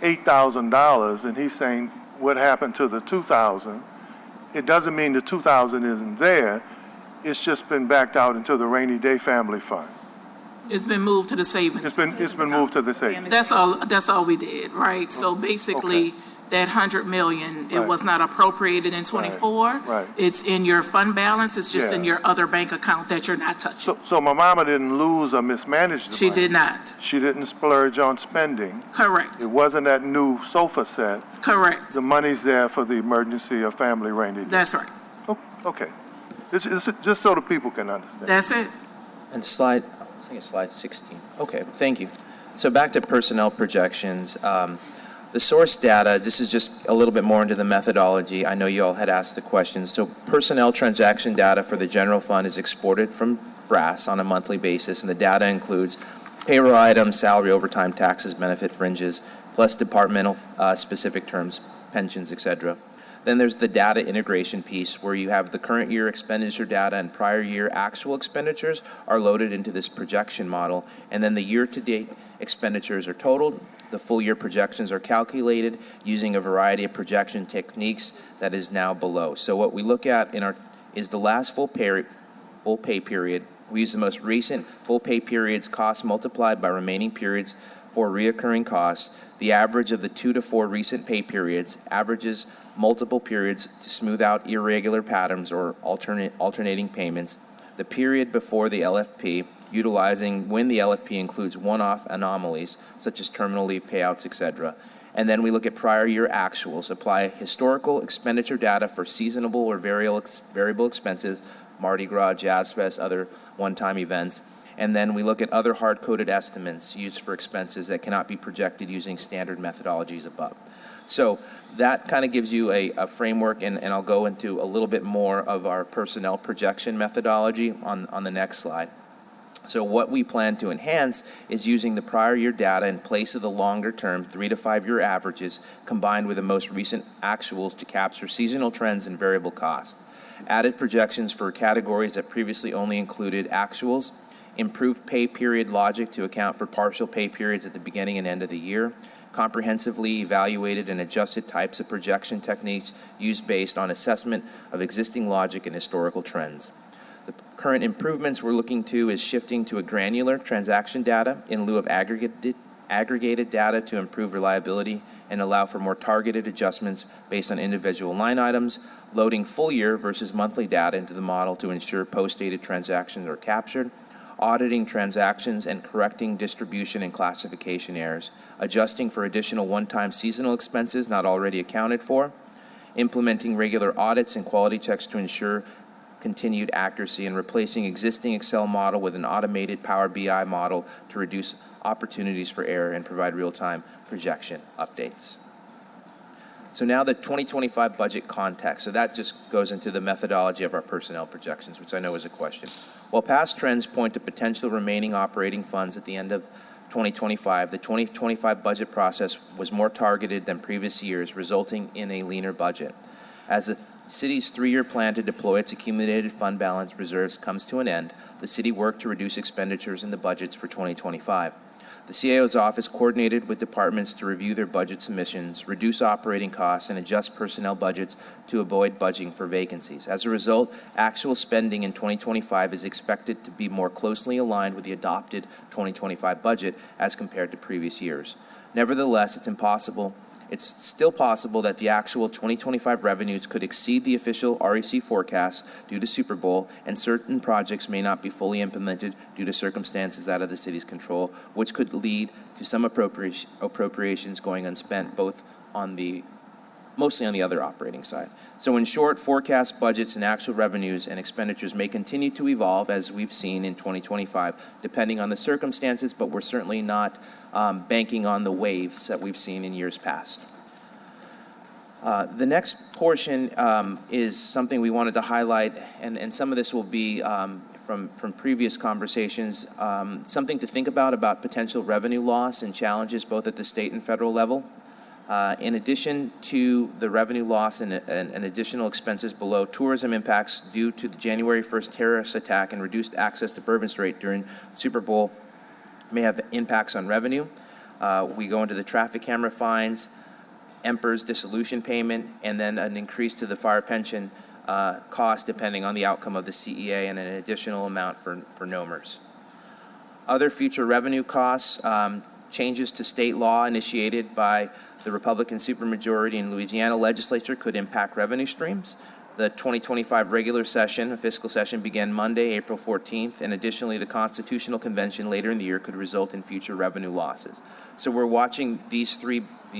$8,000, and he's saying, what happened to the $2,000? It doesn't mean the $2,000 isn't there. It's just been backed out into the rainy day family fund. It's been moved to the savings. It's been moved to the savings. That's all we did, right? So basically, Okay. that 100 million, it Right. was not appropriated in '24. Right. It's in your fund balance, it's just in Yeah. your other bank account that you're not touching. So my mama didn't lose or mismanage the She money. did not. She didn't splurge on spending. Correct, It wasn't that new sofa set. correct. The money's there for the emergency or family rainy day. That's right. Oh, okay. It's just so the people can understand. That's it. And I think it's slide 16. Okay, thank you. So back to personnel projections. The source data, this is just a little bit more into the methodology. I know you all had asked the questions. So personnel transaction data for the general fund is exported from BRAS on a monthly basis, and the data includes payroll items, salary, overtime, taxes, benefit fringes, plus departmental specific terms, pensions, etc. Then there's the data integration piece where you have the current year expenditure data and prior year actual expenditures are loaded into this projection model. And then the year-to-date expenditures are totaled. The full year projections are calculated using a variety of projection techniques that is now below. So what we look at is the last full pay period. We use the most recent full pay period's cost multiplied by remaining periods for reoccurring costs. The average of the 2 to 4 recent pay periods averages multiple periods to smooth out irregular patterns or alternating payments. The period before the LFP utilizing when the LFP includes one-off anomalies such as terminal leave payouts, etc. And then we look at prior year actuals, apply historical expenditure data for seasonable or variable expenses, Mardi Gras, Jazz Fest, other one-time events. And then we look at other hard-coded estimates used for expenses that cannot be projected using standard methodologies above. So that kind of gives you a framework, and I'll go into a little bit more of our personnel projection methodology on the next slide. So what we plan to enhance is using the prior year data in place of the longer-term 3 to 5 year averages combined with the most recent actuals to capture seasonal trends and variable costs. Added projections for categories that previously only included actuals, improved pay period logic to account for partial pay periods at the beginning and end of the year, comprehensively evaluated and adjusted types of projection techniques used based on assessment of existing logic and historical trends. The current improvements we're looking to is shifting to a granular transaction data in lieu of aggregated data to improve reliability and allow for more targeted adjustments based on individual line items, loading full year versus monthly data into the model to ensure post-dated transactions are captured, auditing transactions and correcting distribution and classification errors, adjusting for additional one-time seasonal expenses not already accounted for, implementing regular audits and quality checks to ensure continued accuracy, and replacing existing Excel model with an automated Power BI model to reduce opportunities for error and provide real-time projection updates. So now the 2025 budget context. So that just goes into the methodology of our personnel projections, which I know is a question. While past trends point to potential remaining operating funds at the end of 2025, the 2025 budget process was more targeted than previous years, resulting in a leaner budget. As the city's 3-year plan to deploy its accumulated fund balance reserves comes to an end, the city worked to reduce expenditures in the budgets for 2025. The CAO's office coordinated with departments to review their budget submissions, reduce operating costs, and adjust personnel budgets to avoid budgeting for vacancies. As a result, actual spending in 2025 is expected to be more closely aligned with the adopted 2025 budget as compared to previous years. Nevertheless, it's still possible that the actual 2025 revenues could exceed the official REC forecast due to Super Bowl, and certain projects may not be fully implemented due to circumstances out of the city's control, which could lead to some appropriations going unspent, mostly on the other operating side. So in short, forecast budgets and actual revenues and expenditures may continue to evolve as we've seen in 2025, depending on the circumstances, but we're certainly not banking on the waves that we've seen in years past. The next portion is something we wanted to highlight, and some of this will be from previous conversations, something to think about potential revenue loss and challenges both at the state and federal level. In addition to the revenue loss and additional expenses below, tourism impacts due to the January 1st terrorist attack and reduced access to Bourbon Street during Super Bowl may have impacts on revenue. We go into the traffic camera fines, Emperor's dissolution payment, and then an increase to the fire pension cost depending on the outcome of the CEA, and an additional amount for NOMers. Other future revenue costs, changes to state law initiated by the Republican supermajority in Louisiana legislature could impact revenue streams. The 2025 regular session, fiscal session, began Monday, April 14th, and additionally, the Constitutional Convention later in the year could result in future revenue losses. So we're watching these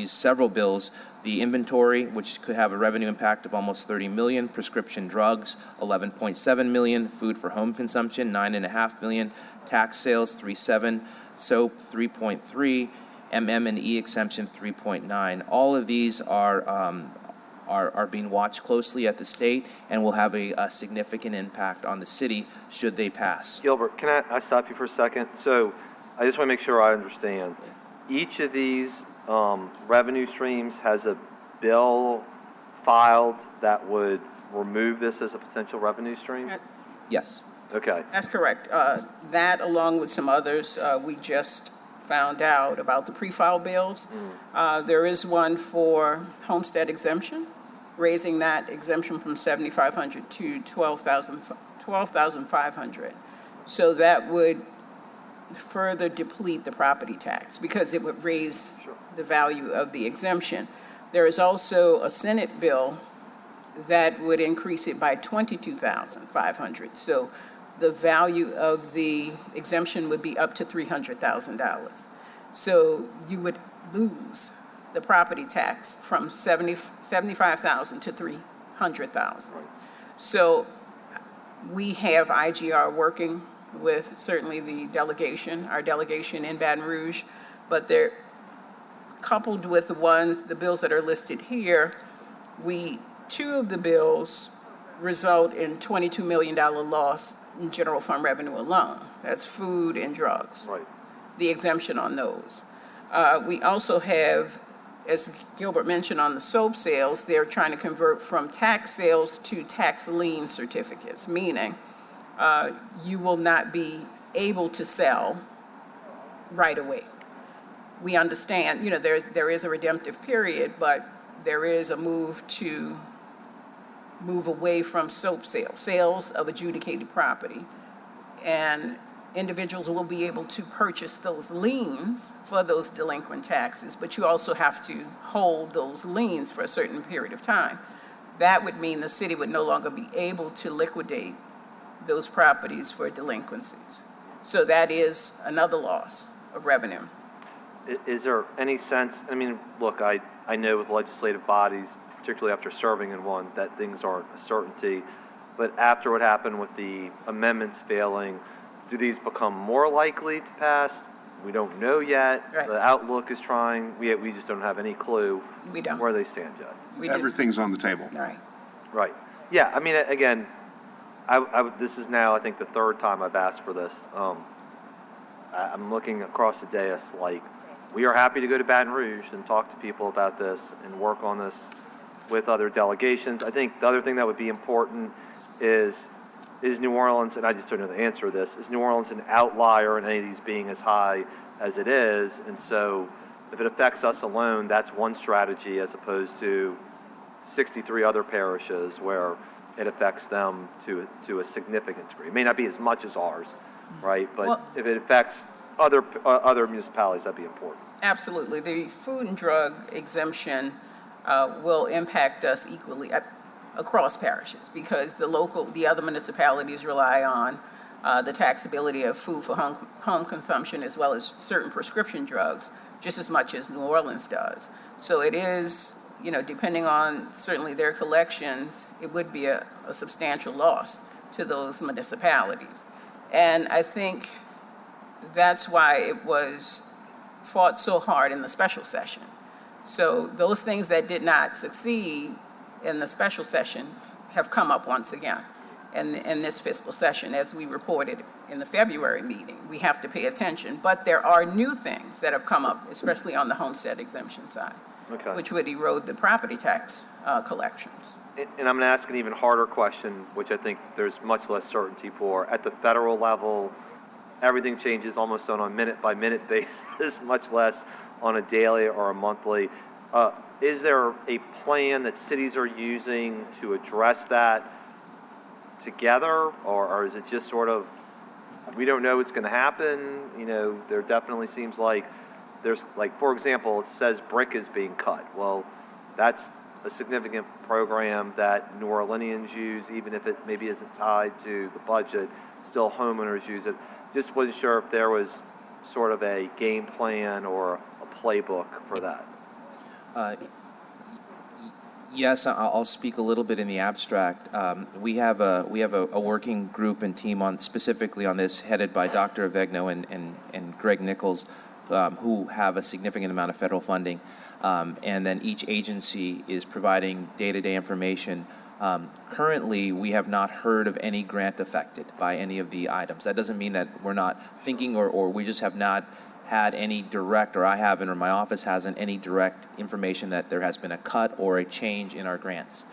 several bills, the inventory, which could have a revenue impact of almost $30 million, prescription drugs, $11.7 million, food for home consumption, $9.5 million, tax sales, $3.7, soap, $3.3, MM&E exemption, $3.9. All of these are being watched closely at the state and will have a significant impact on the city should they pass. Gilbert, can I stop you for a second? So I just want to make sure I understand. Each of these revenue streams has a bill filed that would remove this as a potential revenue stream? Yes. Okay. That's correct. That, along with some others, we just found out about the pre-file bills. There is one for homestead exemption, raising that exemption from $7,500 to $12,500. So that would further deplete the property tax because it would raise the value of the exemption. There is also a Senate bill that would increase it by $22,500. So the value of the exemption would be up to $300,000. So you would lose the property tax from 75,000 to 300,000. So we have IGR working with certainly the delegation, our delegation in Baton Rouge, but they're coupled with the bills that are listed here. Two of the bills result in $22 million loss in general fund revenue alone. That's food and drugs. Right. The exemption on those. We also have, as Gilbert mentioned on the soap sales, they're trying to convert from tax sales to tax lien certificates, meaning you will not be able to sell right away. We understand, there is a redemptive period, but there is a move away from soap sales of adjudicated property. And individuals will be able to purchase those liens for those delinquent taxes, but you also have to hold those liens for a certain period of time. That would mean the city would no longer be able to liquidate those properties for delinquencies. So that is another loss of revenue. Is there any sense, look, I know with legislative bodies, particularly after serving in one, that things aren't a certainty, but after what happened with the amendments failing, do these become more likely to pass? We don't know yet. Right. The outlook is trying. We just don't have any clue We don't. where they stand yet. We do. Everything's on the table. Right. Right. Yeah, again, this is now, I think, the third time I've asked for this. I'm looking across the dais like, we are happy to go to Baton Rouge and talk to people about this and work on this with other delegations. I think the other thing that would be important is New Orleans, and I just don't know the answer to this, is New Orleans an outlier in any of these being as high as it is? And so if it affects us alone, that's one strategy as opposed to 63 other parishes where it affects them to a significant degree. It may not be as much as ours, right? But Well, if it affects other municipalities, that'd be important. absolutely. The food and drug exemption will impact us equally across parishes because the other municipalities rely on the taxability of food for home consumption as well as certain prescription drugs just as much as New Orleans does. So it is, depending on certainly their collections, it would be a substantial loss to those municipalities. And I think that's why it was fought so hard in the special session. So those things that did not succeed in the special session have come up once again in this fiscal session, as we reported in the February meeting. We have to pay attention, but there are new things that have come up, especially on the homestead exemption side, which would erode the property tax collections. And I'm going to ask an even harder question, which I think there's much less certainty for. At the federal level, everything changes almost on a minute-by-minute basis, much less on a daily or a monthly. Is there a plan that cities are using to address that together, or is it just sort of, we don't know what's going to happen? There definitely seems like there's, for example, it says brick is being cut. Well, that's a significant program that New Orleanians use, even if it maybe isn't tied to the budget, still homeowners use it. Just wasn't sure if there was sort of a game plan or a playbook for that. Yes, I'll speak a little bit in the abstract. We have a working group and team specifically on this, headed by Dr. Avegno and Greg Nichols, who have a significant amount of federal funding. And then each agency is providing day-to-day information. Currently, we have not heard of any grant affected by any of the items. That doesn't mean that we're not thinking or we just have not had any direct, or I haven't, or my office hasn't, any direct information that there has been a cut or a change in our grants.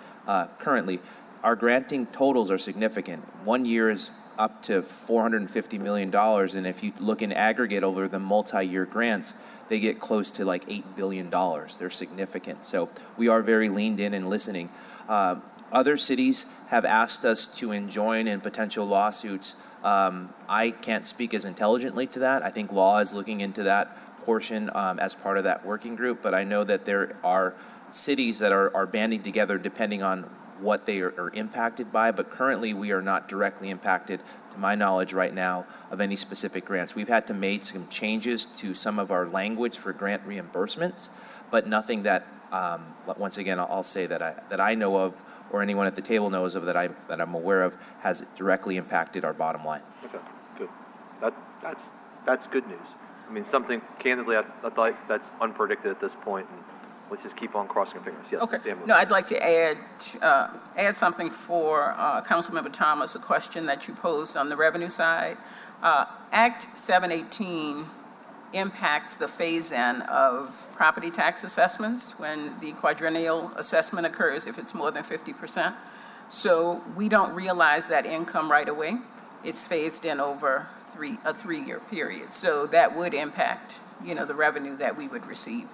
Currently, our granting totals are significant. 1 year is up to $450 million, and if you look in aggregate over the multi-year grants, they get close to like $8 billion. They're significant. So we are very leaned in and listening. Other cities have asked us to enjoin in potential lawsuits. I can't speak as intelligently to that. I think law is looking into that portion as part of that working group, but I know that there are cities that are banding together depending on what they are impacted by, but currently we are not directly impacted, to my knowledge right now, of any specific grants. We've had to make some changes to some of our language for grant reimbursements, but nothing that, once again, I'll say that I know of, or anyone at the table knows of that I'm aware of, has directly impacted our bottom line. Okay, good. That's good news. I mean, something, candidly, I thought that's unpredicted at this point, and let's just keep on crossing our fingers. Yes, Okay. Ms. Samuels. No, I'd like to add something for Councilmember Thomas, a question that you posed on the revenue side. Act 718 impacts the phase-in of property tax assessments when the quadrennial assessment occurs, if it's more than 50%. So we don't realize that income right away. It's phased in over a three-year period. So that would impact, the revenue that we would receive.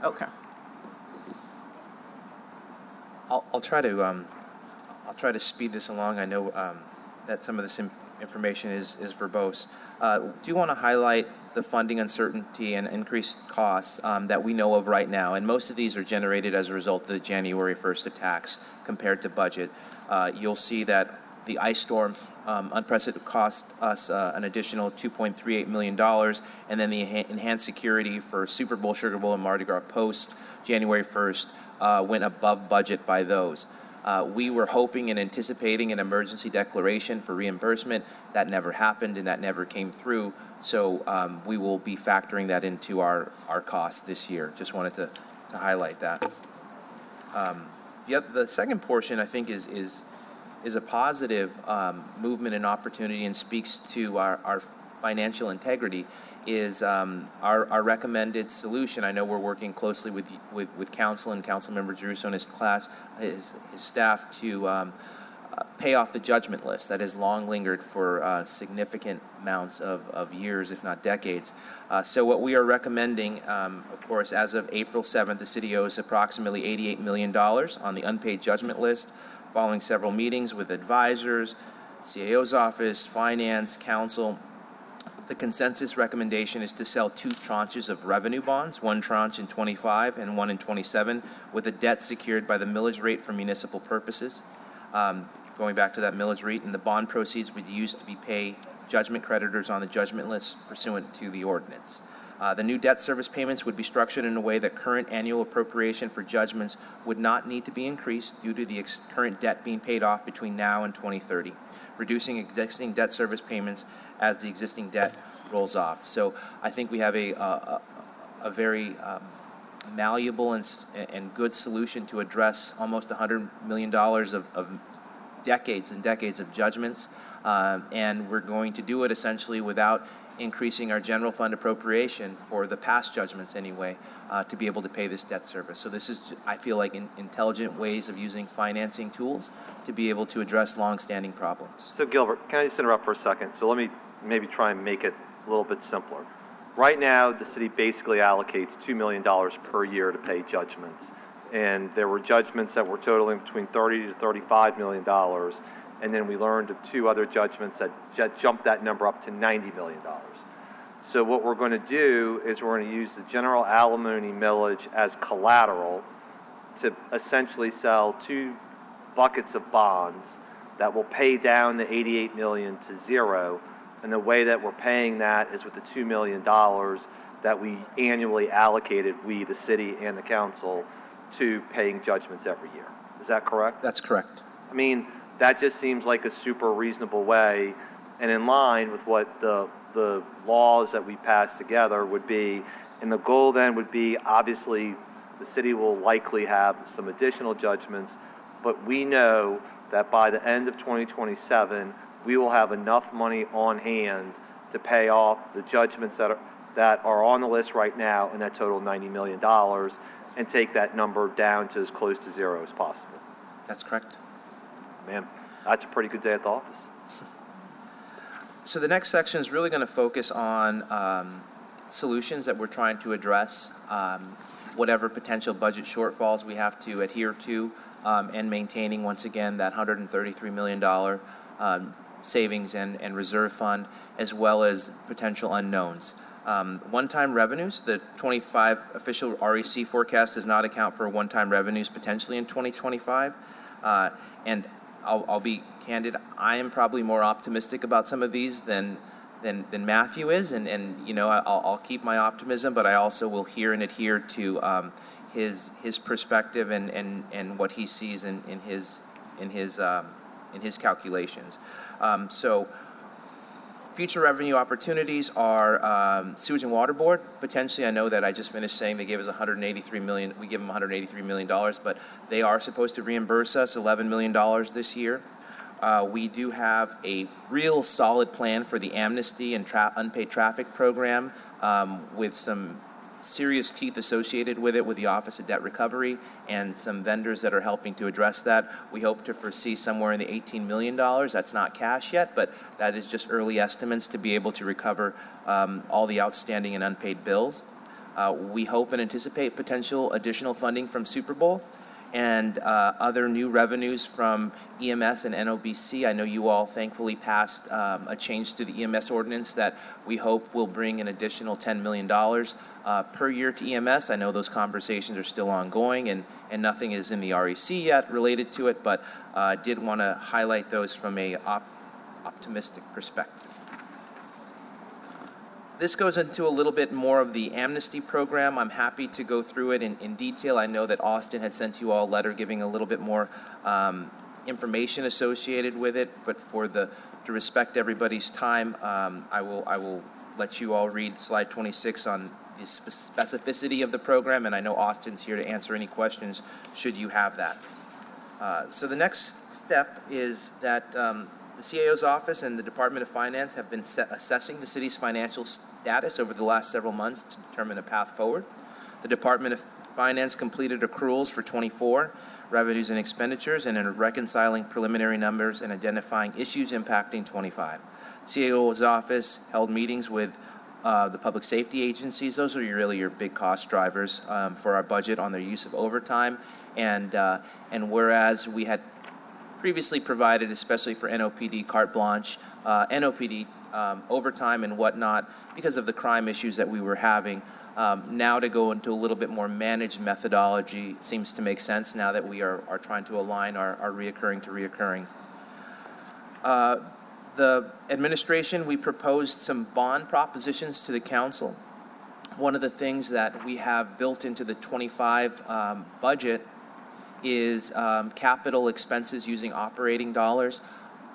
Okay. I'll try to speed this along. I know that some of this information is verbose. Do want to highlight the funding uncertainty and increased costs that we know of right now, and most of these are generated as a result of the January 1st attacks compared to budget. You'll see that the ice storm unprecedented cost us an additional $2.38 million, and then the enhanced security for Super Bowl, Sugar Bowl, and Mardi Gras post January 1st went above budget by those. We were hoping and anticipating an emergency declaration for reimbursement. That never happened, and that never came through. So we will be factoring that into our costs this year. Just wanted to highlight that. The second portion, I think, is a positive movement and opportunity, and speaks to our financial integrity, is our recommended solution. I know we're working closely with council and Councilmember Giruso and his staff to pay off the judgment list that has long lingered for significant amounts of years, if not decades. So what we are recommending, of course, as of April 7th, the city owes approximately $88 million on the unpaid judgment list, following several meetings with advisors, CAO's office, finance, council. The consensus recommendation is to sell 2 tranches of revenue bonds, 1 tranche in 25 and 1 in 27, with a debt secured by the millage rate for municipal purposes. Going back to that millage rate, and the bond proceeds would be used to pay judgment creditors on the judgment list pursuant to the ordinance. The new debt service payments would be structured in a way that current annual appropriation for judgments would not need to be increased due to the current debt being paid off between now and 2030, reducing existing debt service payments as the existing debt rolls off. So I think we have a very malleable and good solution to address almost $100 million of decades and decades of judgments, and we're going to do it essentially without increasing our general fund appropriation for the past judgments anyway, to be able to pay this debt service. So this is, I feel like, intelligent ways of using financing tools to be able to address long-standing problems. So Gilbert, can I just interrupt for a second? So let me maybe try and make it a little bit simpler. Right now, the city basically allocates $2 million per year to pay judgments. And there were judgments that were totaling between $30 to $35 million. And then we learned of 2 other judgments that jumped that number up to $90 million. So what we're going to do is we're going to use the general alimony millage as collateral to essentially sell 2 buckets of bonds that will pay down the $88 million to zero. And the way that we're paying that is with the $2 million that we annually allocated, we, the city and the council, to paying judgments every year. Is that correct? That's correct. I mean, that just seems like a super reasonable way and in line with what the laws that we pass together would be. And the goal then would be, obviously, the city will likely have some additional judgments, but we know that by the end of 2027, we will have enough money on hand to pay off the judgments that are on the list right now, and that total $90 million, and take that number down to as close to zero as possible. That's correct. Man, that's a pretty good day at the office. So the next section is really going to focus on solutions that we're trying to address, whatever potential budget shortfalls we have to adhere to, and maintaining, once again, that $133 million savings and reserve fund, as well as potential unknowns. One-time revenues, the 25 official REC forecast does not account for one-time revenues potentially in 2025. And I'll be candid, I am probably more optimistic about some of these than Matthew is, and you know, I'll keep my optimism, but I also will hear and adhere to his perspective and what he sees in his calculations. So future revenue opportunities are sewage and water board. Potentially, I know that I just finished saying they gave us $183 million. We give them $183 million, but they are supposed to reimburse us $11 million this year. We do have a real solid plan for the amnesty and unpaid traffic program, with some serious teeth associated with it, with the Office of Debt Recovery and some vendors that are helping to address that. We hope to foresee somewhere in the $18 million. That's not cash yet, but that is just early estimates to be able to recover all the outstanding and unpaid bills. We hope and anticipate potential additional funding from Super Bowl and other new revenues from EMS and NOBC. I know you all thankfully passed a change to the EMS ordinance that we hope will bring an additional $10 million per year to EMS. I know those conversations are still ongoing, and nothing is in the REC yet related to it, but did want to highlight those from a optimistic perspective. This goes into a little bit more of the amnesty program. I'm happy to go through it in detail. I know that Austin had sent you all a letter giving a little bit more information associated with it, but to respect everybody's time, I will let you all read slide 26 on the specificity of the program, and I know Austin's here to answer any questions should you have that. So the next step is that the CAO's office and the Department of Finance have been assessing the city's financial status over the last several months to determine a path forward. The Department of Finance completed accruals for 24 revenues and expenditures and are reconciling preliminary numbers and identifying issues impacting 25. CAO's office held meetings with the public safety agencies. Those are really your big cost drivers for our budget on their use of overtime. And whereas we had previously provided, especially for NOPD carte blanche, NOPD overtime and whatnot, because of the crime issues that we were having. Now to go into a little bit more managed methodology seems to make sense now that we are trying to align our reoccurring to reoccurring. The administration, we proposed some bond propositions to the council. One of the things that we have built into the 25 budget is capital expenses using operating dollars.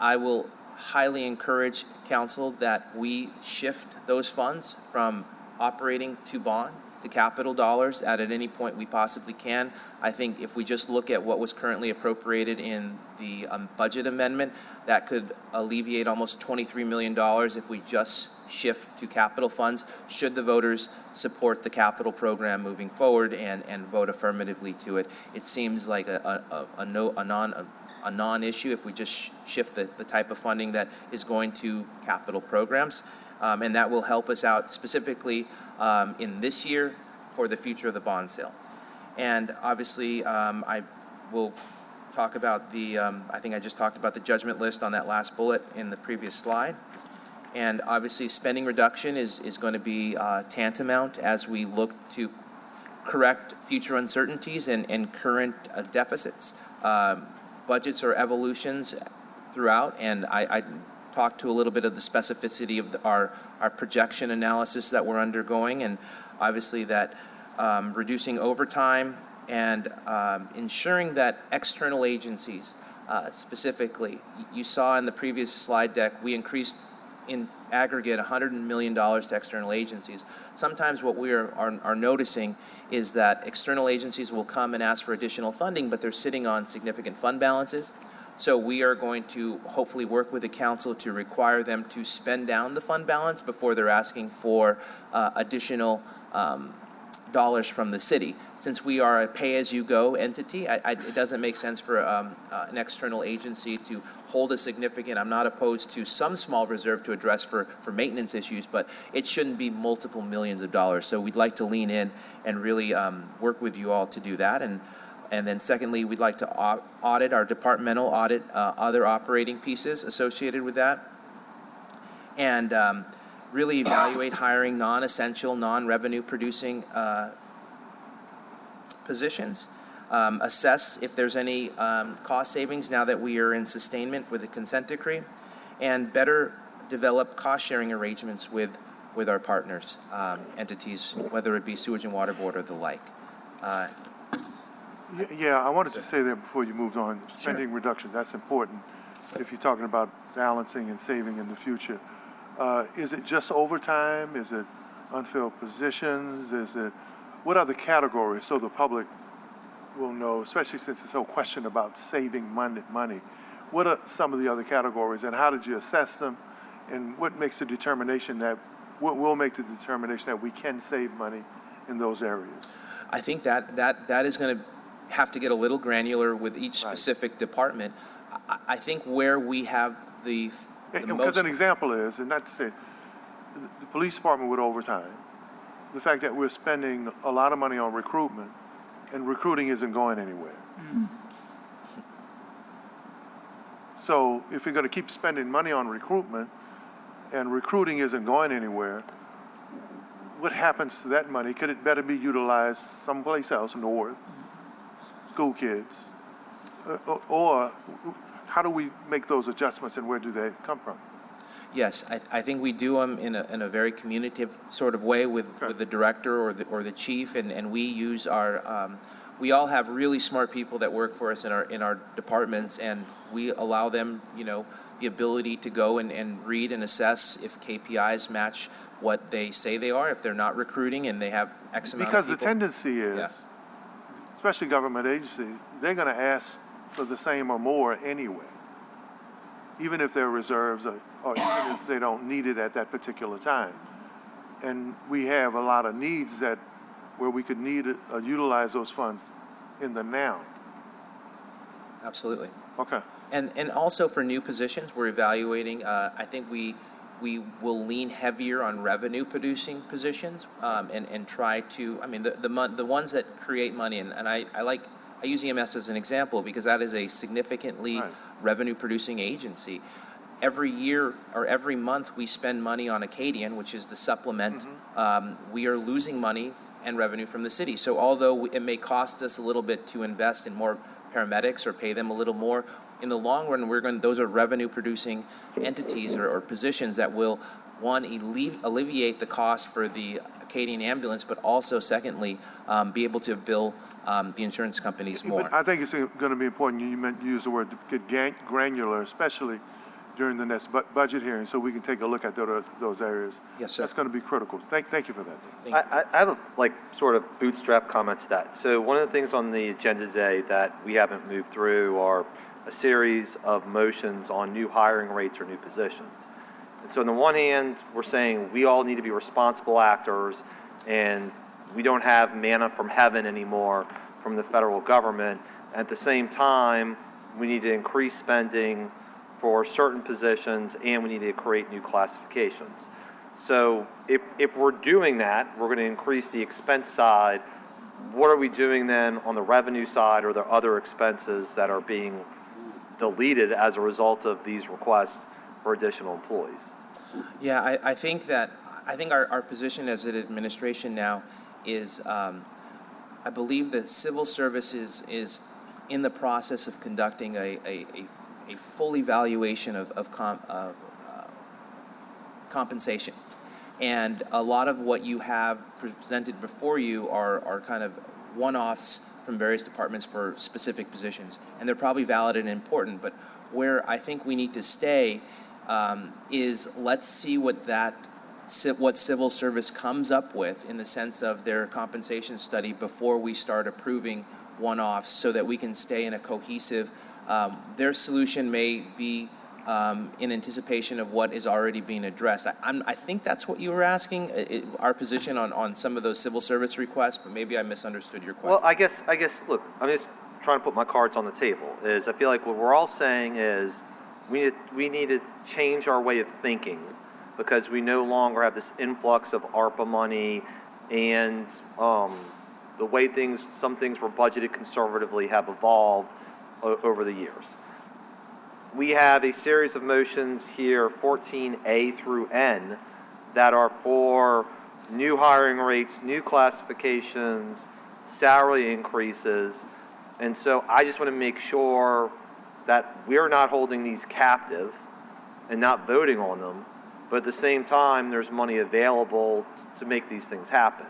I will highly encourage council that we shift those funds from operating to bond to capital dollars at any point we possibly can. I think if we just look at what was currently appropriated in the budget amendment, that could alleviate almost $23 million if we just shift to capital funds, should the voters support the capital program moving forward and vote affirmatively to it. It seems like a non-issue if we just shift the type of funding that is going to capital programs. And that will help us out specifically in this year for the future of the bond sale. And obviously, I will talk about I think I just talked about the judgment list on that last bullet in the previous slide. And obviously, spending reduction is going to be tantamount as we look to correct future uncertainties and current deficits. Budgets are evolutions throughout, and I talk to a little bit of the specificity of our projection analysis that we're undergoing, and obviously that reducing overtime and ensuring that external agencies, specifically, you saw in the previous slide deck, we increased in aggregate $100 million to external agencies. Sometimes what we are noticing is that external agencies will come and ask for additional funding, but they're sitting on significant fund balances. So we are going to hopefully work with the council to require them to spend down the fund balance before they're asking for additional dollars from the city. Since we are a pay-as-you-go entity, it doesn't make sense for an external agency to hold a significant, I'm not opposed to some small reserve to address for maintenance issues, but it shouldn't be multiple millions of dollars. So we'd like to lean in and really work with you all to do that. And then secondly, we'd like to audit our departmental audit, other operating pieces associated with that. And really evaluate hiring non-essential, non-revenue producing positions. assess if there's any cost savings now that we are in sustainment with the consent decree, and better develop cost-sharing arrangements with our partners, entities, whether it be Sewage and Water Board or the like. Yeah, I wanted to say that before you moved on. Spending reductions, that's important if you're talking about balancing and saving in the future. Is it just overtime? Is it unfilled positions? What other categories so the public will know, especially since this whole question about saving money? What are some of the other categories and how did you assess them? And what makes the determination what will make the determination that we can save money in those areas? I think that is going to have to get a little granular with each specific department. I think where we have the Because most... an example is, and not to say, the police department with overtime, the fact that we're spending a lot of money on recruitment, and recruiting isn't going anywhere. So if you're going to keep spending money on recruitment, and recruiting isn't going anywhere, what happens to that money? Could it better be utilized someplace else, north, school kids, or how do we make those adjustments and where do they come from? Yes, I think we do them in a very communicative sort of way with the director or the chief, and we use our. We all have really smart people that work for us in our departments, and we allow them, the ability to go and read and assess if KPIs match what they say they are. If they're not recruiting and they have X amount Because of the people. tendency is, especially government agencies, they're going to ask for the same or more anyway, even if they're reserves or even if they don't need it at that particular time. And we have a lot of needs where we could utilize those funds in the now. Absolutely. Okay. And also for new positions, we're evaluating. I think we will lean heavier on revenue producing positions and try to. I mean, the ones that create money, and I use EMS as an example because that is a significantly revenue producing agency. Every year or every month we spend money on Acadian, which is the supplement. We are losing money and revenue from the city. So although it may cost us a little bit to invest in more paramedics or pay them a little more, in the long run, those are revenue producing entities or positions that will, one, alleviate the cost for the Acadian ambulance, but also secondly, be able to bill the insurance companies more. But I think it's going to be important. You use the word to get granular, especially during the next budget hearing, so we can take a look at those areas. Yes, sir. That's going to be critical. Thank you for that. I have a sort of bootstrap comment to that. So one of the things on the agenda today that we haven't moved through are a series of motions on new hiring rates or new positions. And so on the one hand, we're saying we all need to be responsible actors and we don't have manna from heaven anymore from the federal government. At the same time, we need to increase spending for certain positions and we need to create new classifications. So if we're doing that, we're going to increase the expense side. What are we doing then on the revenue side? Or are there other expenses that are being deleted as a result of these requests for additional employees? Yeah, I think our position as an administration now is, I believe that civil service is in the process of conducting a full evaluation of compensation. And a lot of what you have presented before you are kind of one-offs from various departments for specific positions. And they're probably valid and important, but where I think we need to stay is let's see what civil service comes up with in the sense of their compensation study before we start approving one-offs so that we can stay in a cohesive, their solution may be in anticipation of what is already being addressed. I think that's what you were asking, our position on some of those civil service requests, but maybe I misunderstood your question. Well, I guess, look, I'm just trying to put my cards on the table. I feel like what we're all saying is we need to change our way of thinking because we no longer have this influx of ARPA money and the way some things were budgeted conservatively have evolved over the years. We have a series of motions here, 14A through N, that are for new hiring rates, new classifications, salary increases. And so I just want to make sure that we're not holding these captive and not voting on them, but at the same time, there's money available to make these things happen.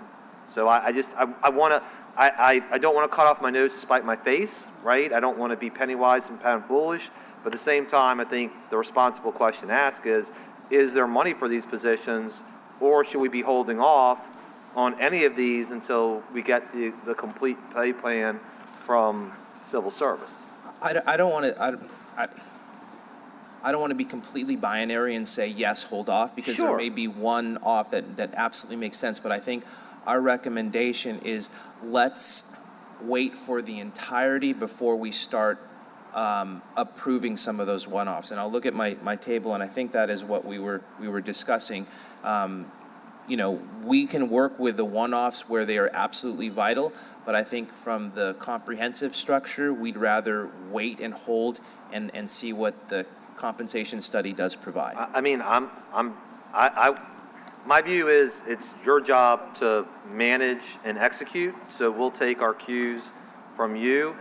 So I don't want to cut off my nose to spite my face, right? I don't want to be penny wise and pound foolish, but at the same time, I think the responsible question to ask is there money for these positions, or should we be holding off on any of these until we get the complete pay plan from civil service? I don't want to. I don't want to be completely binary and say yes, hold off, because Sure. there may be one off that absolutely makes sense. But I think our recommendation is let's wait for the entirety before we start approving some of those one-offs. And I'll look at my table, and I think that is what we were discussing. You know, we can work with the one-offs where they are absolutely vital, but I think from the comprehensive structure, we'd rather wait and hold and see what the compensation study does provide. I mean, my view is it's your job to manage and execute, so we'll take our cues from you.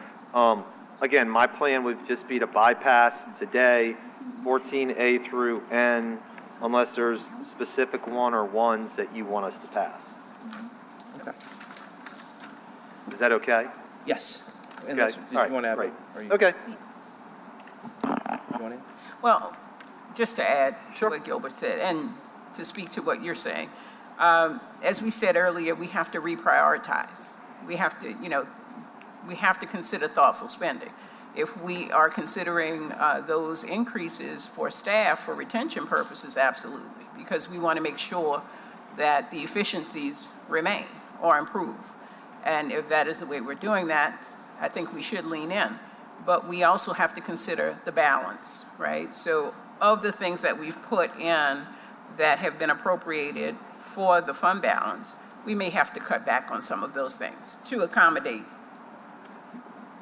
Again, my plan would just be to bypass today 14A through N, unless there's specific one or ones that you want us to pass. Okay. Is that okay? Yes. Okay. Unless- Did All right, you want to add? great. Are you, Okay. You want to? Well, just to add Sure. to what Gilbert said, and to speak to what you're saying, as we said earlier, we have to reprioritize. We have to, we have to consider thoughtful spending. If we are considering those increases for staff for retention purposes, absolutely, because we want to make sure that the efficiencies remain or improve. And if that is the way we're doing that, I think we should lean in. But we also have to consider the balance, right? So of the things that we've put in that have been appropriated for the fund balance, we may have to cut back on some of those things to accommodate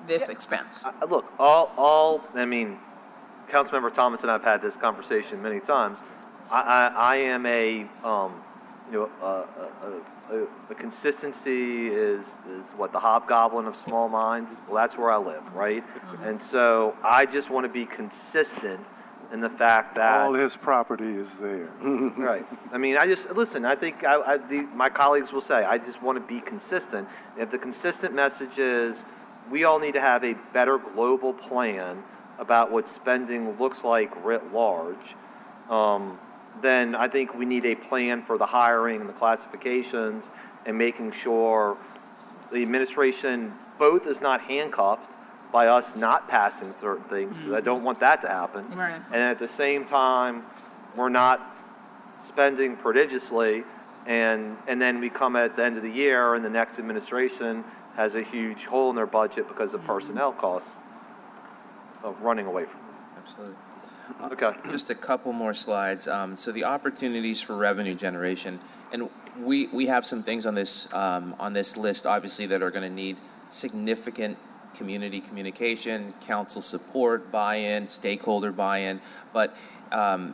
this expense. Look, I mean, Councilmember Thomas and I have had this conversation many times. I am the consistency is what the hobgoblin of small minds. Well, that's where I live, right? And so I just want to be consistent in the fact that All his property is there. right. I mean, listen. I think my colleagues will say I just want to be consistent. If the consistent message is we all need to have a better global plan about what spending looks like writ large, then I think we need a plan for the hiring and the classifications and making sure the administration both is not handcuffed by us not passing certain things, because I don't want that to happen. Right. And at the same time, we're not spending prodigiously, and then we come at the end of the year and the next administration has a huge hole in their budget because of personnel costs of running away from them. Absolutely. Okay. Just a couple more slides. So the opportunities for revenue generation, and we have some things on this list, obviously, that are going to need significant community communication, council support, buy-in, stakeholder buy-in, but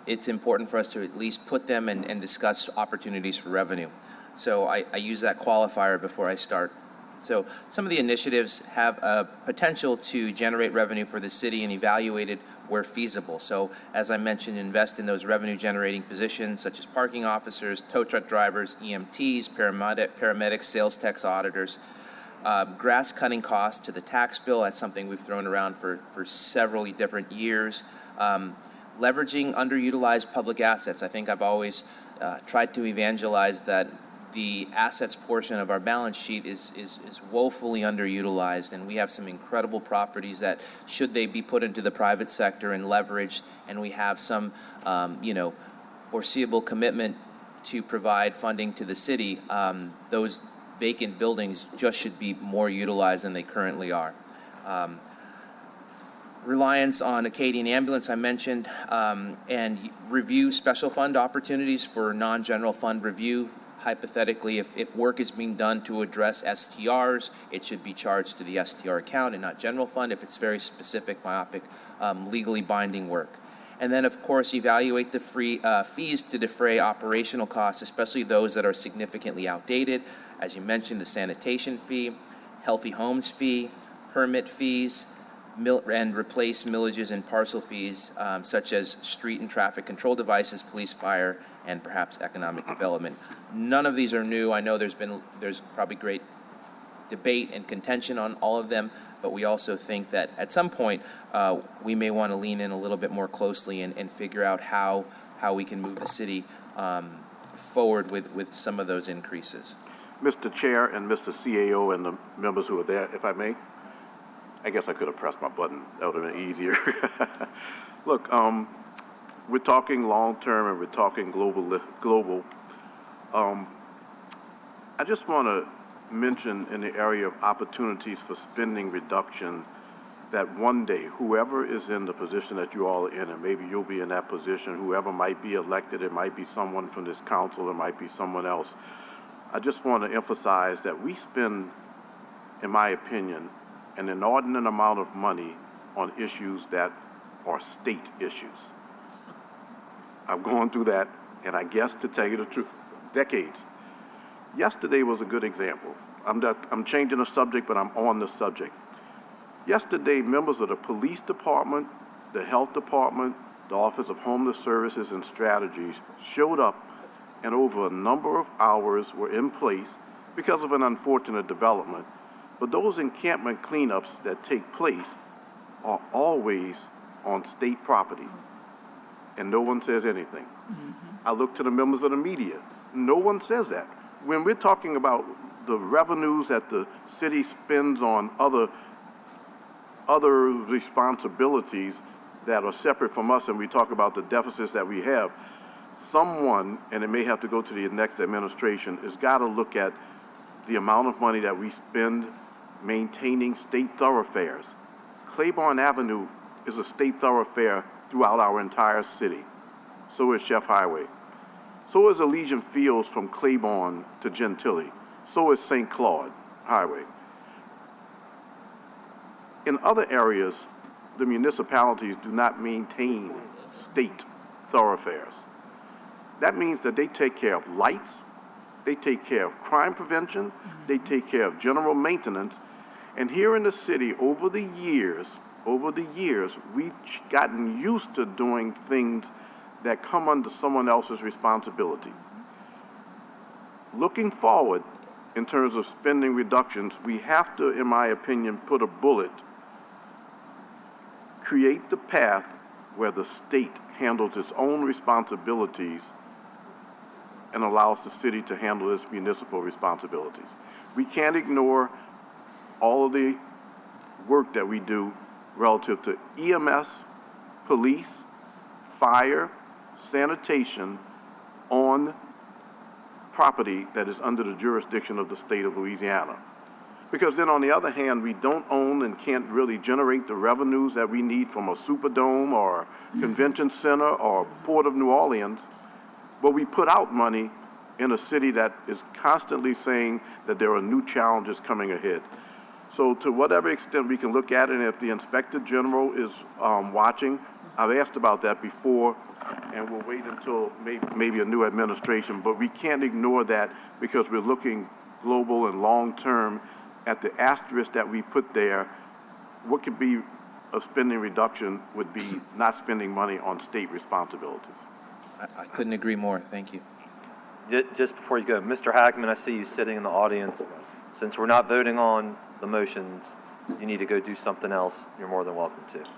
it's important for us to at least put them and discuss opportunities for revenue. So I use that qualifier before I start. So some of the initiatives have a potential to generate revenue for the city and evaluated where feasible. So as I mentioned, invest in those revenue generating positions such as parking officers, tow truck drivers, EMTs, paramedics, sales techs, auditors. Grass cutting costs to the tax bill, that's something we've thrown around for several different years. Leveraging underutilized public assets. I think I've always tried to evangelize that the assets portion of our balance sheet is woefully underutilized, and we have some incredible properties that, should they be put into the private sector and leveraged, and we have some, foreseeable commitment to provide funding to the city, those vacant buildings just should be more utilized than they currently are. Reliance on Acadian Ambulance, I mentioned, and review special fund opportunities for non-general fund review. Hypothetically, if work is being done to address STRs, it should be charged to the STR account and not general fund if it's very specific, myopic, legally binding work. And then, of course, evaluate the fees to defray operational costs, especially those that are significantly outdated. As you mentioned, the sanitation fee, healthy homes fee, permit fees, and replace millages and parcel fees, such as street and traffic control devices, police, fire, and perhaps economic development. None of these are new. I know there's probably great debate and contention on all of them, but we also think that at some point we may want to lean in a little bit more closely and figure out how we can move the city forward with some of those increases. Mr. Chair and Mr. CAO and the members who are there, if I may, I guess I could have pressed my button. That would have been easier. Look, we're talking long-term and we're talking global. I just want to mention in the area of opportunities for spending reduction that one day, whoever is in the position that you all are in, and maybe you'll be in that position, whoever might be elected, it might be someone from this council, it might be someone else. I just want to emphasize that we spend, in my opinion, an inordinate amount of money on issues that are state issues. I've gone through that, and I guess, to tell you the truth, decades. Yesterday was a good example. I'm changing the subject, but I'm on the subject. Yesterday, members of the police department, the health department, the Office of Homeless Services and Strategies showed up, and over a number of hours were in place because of an unfortunate development. But those encampment cleanups that take place are always on state property, and no one says anything. I look to the members of the media. No one says that. When we're talking about the revenues that the city spends on other responsibilities that are separate from us, and we talk about the deficits that we have, someone, and it may have to go to the next administration, has got to look at the amount of money that we spend maintaining state thoroughfares. Claiborne Avenue is a state thoroughfare throughout our entire city. So is Chef Highway. So is Elysian Fields from Claiborne to Gentilly. So is St. Claude Highway. In other areas, the municipalities do not maintain state thoroughfares. That means that they take care of lights, they take care of crime prevention, they take care of general maintenance. And here in the city, over the years, we've gotten used to doing things that come under someone else's responsibility. Looking forward, in terms of spending reductions, we have to, in my opinion, put a bullet, create the path where the state handles its own responsibilities and allows the city to handle its municipal responsibilities. We can't ignore all of the work that we do relative to EMS, police, fire, sanitation on property that is under the jurisdiction of the state of Louisiana. Because then on the other hand, we don't own and can't really generate the revenues that we need from a Superdome or convention center or Port of New Orleans, but we put out money in a city that is constantly saying that there are new challenges coming ahead. So to whatever extent we can look at it, and if the Inspector General is watching, I've asked about that before, and we'll wait until maybe a new administration, but we can't ignore that because we're looking global and long-term at the asterisk that we put there. What could be a spending reduction would be not spending money on state responsibilities. I couldn't agree more. Thank you. Just before you go, Mr. Hackman, I see you sitting in the audience. Since we're not voting on the motions, you need to go do something else. You're more than welcome to.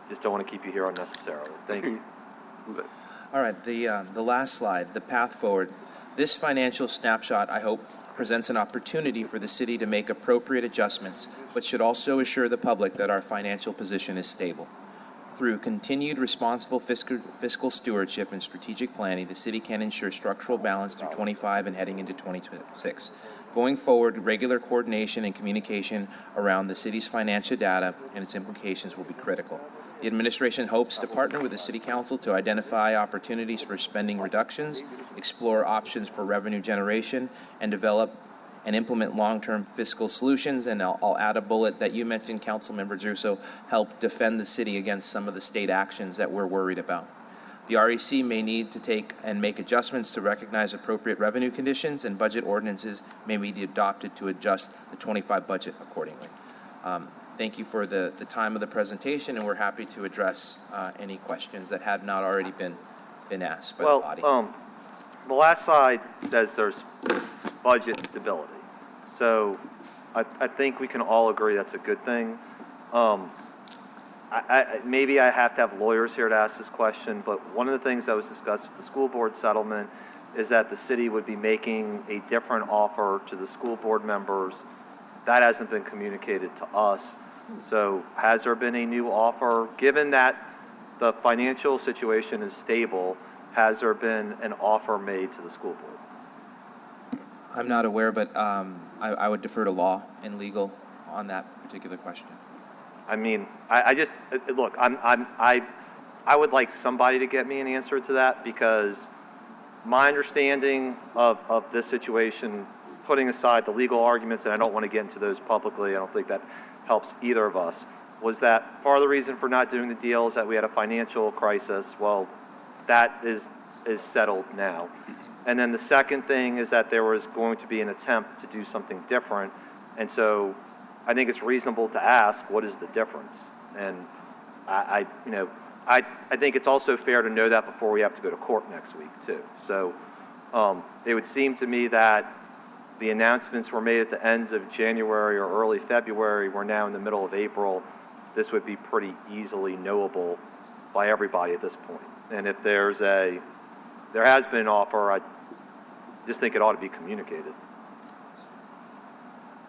Just don't want to keep you here unnecessarily. Thank you. All right, the last slide, the path forward. This financial snapshot, I hope, presents an opportunity for the city to make appropriate adjustments, but should also assure the public that our financial position is stable. Through continued responsible fiscal stewardship and strategic planning, the city can ensure structural balance through 25 and heading into 2026. Going forward, regular coordination and communication around the city's financial data and its implications will be critical. The administration hopes to partner with the City Council to identify opportunities for spending reductions, explore options for revenue generation, and develop and implement long-term fiscal solutions. And I'll add a bullet that you mentioned, Councilmember Druso, help defend the city against some of the state actions that we're worried about. The REC may need to take and make adjustments to recognize appropriate revenue conditions, and budget ordinances may be adopted to adjust the 25 budget accordingly. thank you for the time of the presentation, and we're happy to address any questions that have not already been asked by the body. The last slide says there's budget stability. So I think we can all agree that's a good thing. Maybe I have to have lawyers here to ask this question, but one of the things that was discussed with the school board settlement is that the city would be making a different offer to the school board members. That hasn't been communicated to us. So has there been a new offer? Given that the financial situation is stable, has there been an offer made to the school board? I'm not aware, but I would defer to law and legal on that particular question. I mean, I just, look, I would like somebody to get me an answer to that, because my understanding of this situation, putting aside the legal arguments, and I don't want to get into those publicly, I don't think that helps either of us, was that part of the reason for not doing the deal is that we had a financial crisis. Well, that is settled now. And then the second thing is that there was going to be an attempt to do something different. And so I think it's reasonable to ask, what is the difference? And I think it's also fair to know that before we have to go to court next week too. So it would seem to me that the announcements were made at the end of January or early February. We're now in the middle of April. This would be pretty easily knowable by everybody at this point. And if there has been an offer, I just think it ought to be communicated.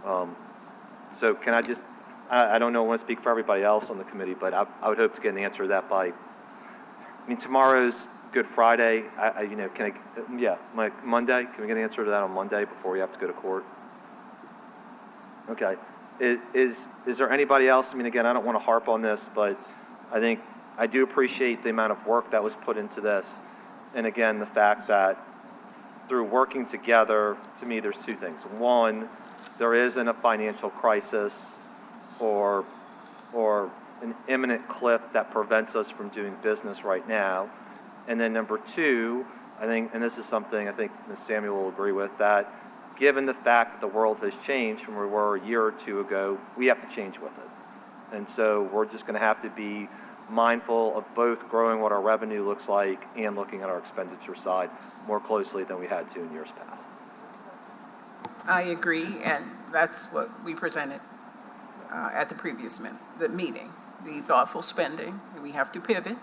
So can I just, I don't know, I want to speak for everybody else on the committee, but I would hope to get an answer to that by, tomorrow's Good Friday. Monday, can we get an answer to that on Monday before we have to go to court? Okay. Is there anybody else? Again, I don't want to harp on this, but I do appreciate the amount of work that was put into this. And again, the fact that through working together, to me, there's two things. One, there isn't a financial crisis or an imminent cliff that prevents us from doing business right now. And then number two, I think, and this is something I think Ms. Samuel will agree with, that given the fact that the world has changed from where we were a year or two ago, we have to change with it. And so we're just going to have to be mindful of both growing what our revenue looks like and looking at our expenditure side more closely than we had to in years past. I agree, and that's what we presented at the previous meeting, the thoughtful spending. We have to pivot,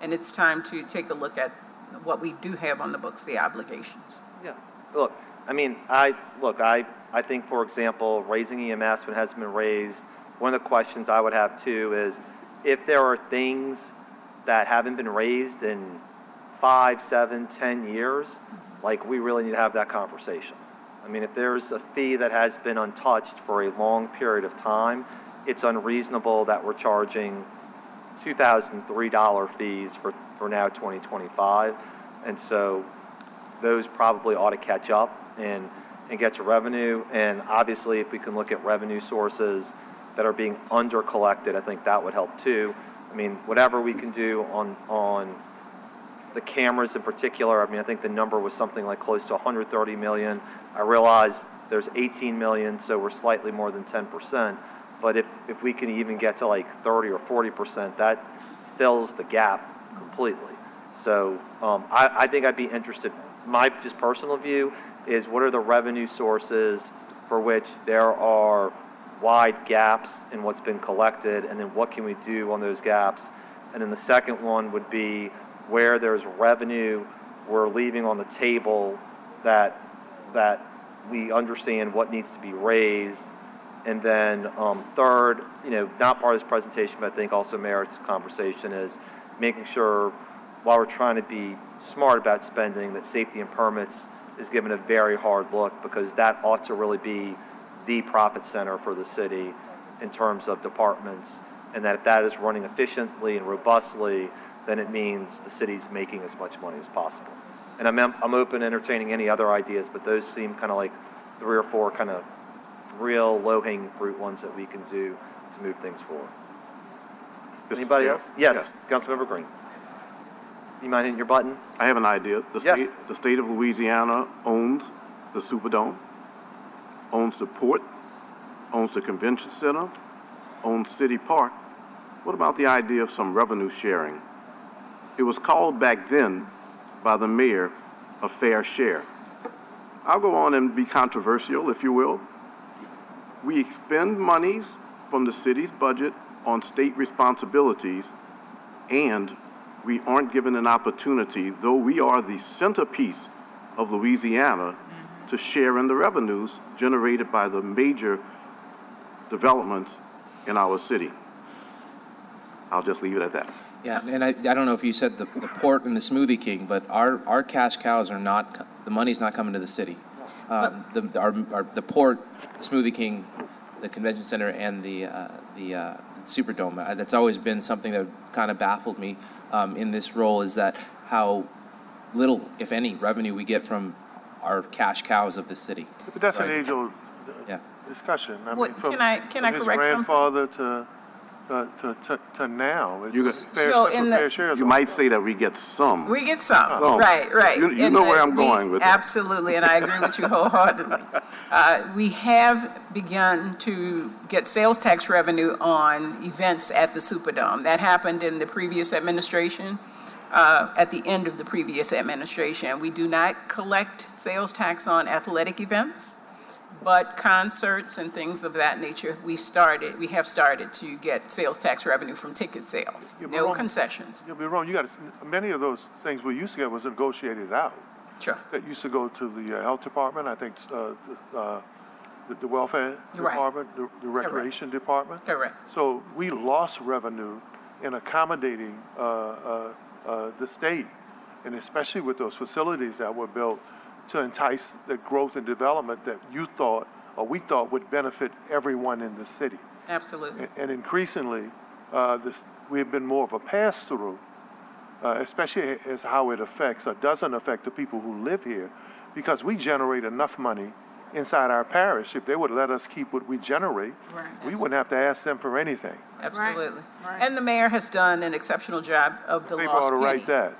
and it's time to take a look at what we do have on the books, the obligations. Yeah. Look, I think, for example, raising EMS when it hasn't been raised, one of the questions I would have too is if there are things that haven't been raised in 5, 7, 10 years, we really need to have that conversation. If there's a fee that has been untouched for a long period of time, it's unreasonable that we're charging $2,003 fees for now 2025. And so those probably ought to catch up and get to revenue. And obviously, if we can look at revenue sources that are being under collected, I think that would help too. Whatever we can do on the cameras in particular, I think the number was something like close to 130 million. I realize there's 18 million, so we're slightly more than 10%. But if we can even get to 30 or 40%, that fills the gap completely. So I think I'd be interested. My just personal view is, what are the revenue sources for which there are wide gaps in what's been collected, and then what can we do on those gaps? And then the second one would be where there's revenue we're leaving on the table that we understand what needs to be raised. And then third, not part of this presentation, but I think also merits conversation, is making sure, while we're trying to be smart about spending, that safety and permits is given a very hard look, because that ought to really be the profit center for the city in terms of departments, and that if that is running efficiently and robustly, then it means the city's making as much money as possible. And I'm open to entertaining any other ideas, but those seem kind of like 3 or 4 kind of real low-hanging fruit ones that we can do to move things forward. Anybody else? Yes. Councilmember Green. You mind hitting your button? I have an idea. Yes. The state of Louisiana owns the Superdome, owns the port, owns the convention center, owns City Park, what about the idea of some revenue sharing? It was called back then by the mayor a fair share. I'll go on and be controversial, if you will. We expend monies from the city's budget on state responsibilities, and we aren't given an opportunity, though we are the centerpiece of Louisiana, to share in the revenues generated by the major developments in our city. I'll just leave it at that. Yeah, and I don't know if you said the port and the Smoothie King, but our cash cows are not, the money's not coming to the city. The port, the Smoothie King, the convention center, and the Superdome, that's always been something that kind of baffled me in this role, is that how little, if any, revenue we get from our cash cows of the city. But that's an age-old Yeah. discussion. I What- mean, from can I from his correct something? grandfather to now. You It's got- fair, So special in the- fair shares. You might say that we get some. We get some, Some. right. You In know where the- I'm going with that. Absolutely, and I agree with you wholeheartedly. We have begun to get sales tax revenue on events at the Superdome. That happened in the previous administration, at the end of the previous administration. We do not collect sales tax on athletic events, but concerts and things of that nature, we have started to get sales tax revenue from ticket sales. Yeah, but No Ron- concessions. You'll be wrong. You got many of those things we used to get was negotiated out. Sure. That used to go to the health department, I think, the welfare Right. department, the recreation department. Correct. So we lost revenue in accommodating the state, and especially with those facilities that were built to entice the growth and development that you thought, or we thought, would benefit everyone in the city. Absolutely. And increasingly, we've been more of a pass-through, especially as how it affects or doesn't affect the people who live here, because we generate enough money inside our parish. If they would let us keep what we generate, Right. we wouldn't have to ask them for anything. Absolutely. right. And the mayor has done an exceptional job of the They lost ought to penny. write that.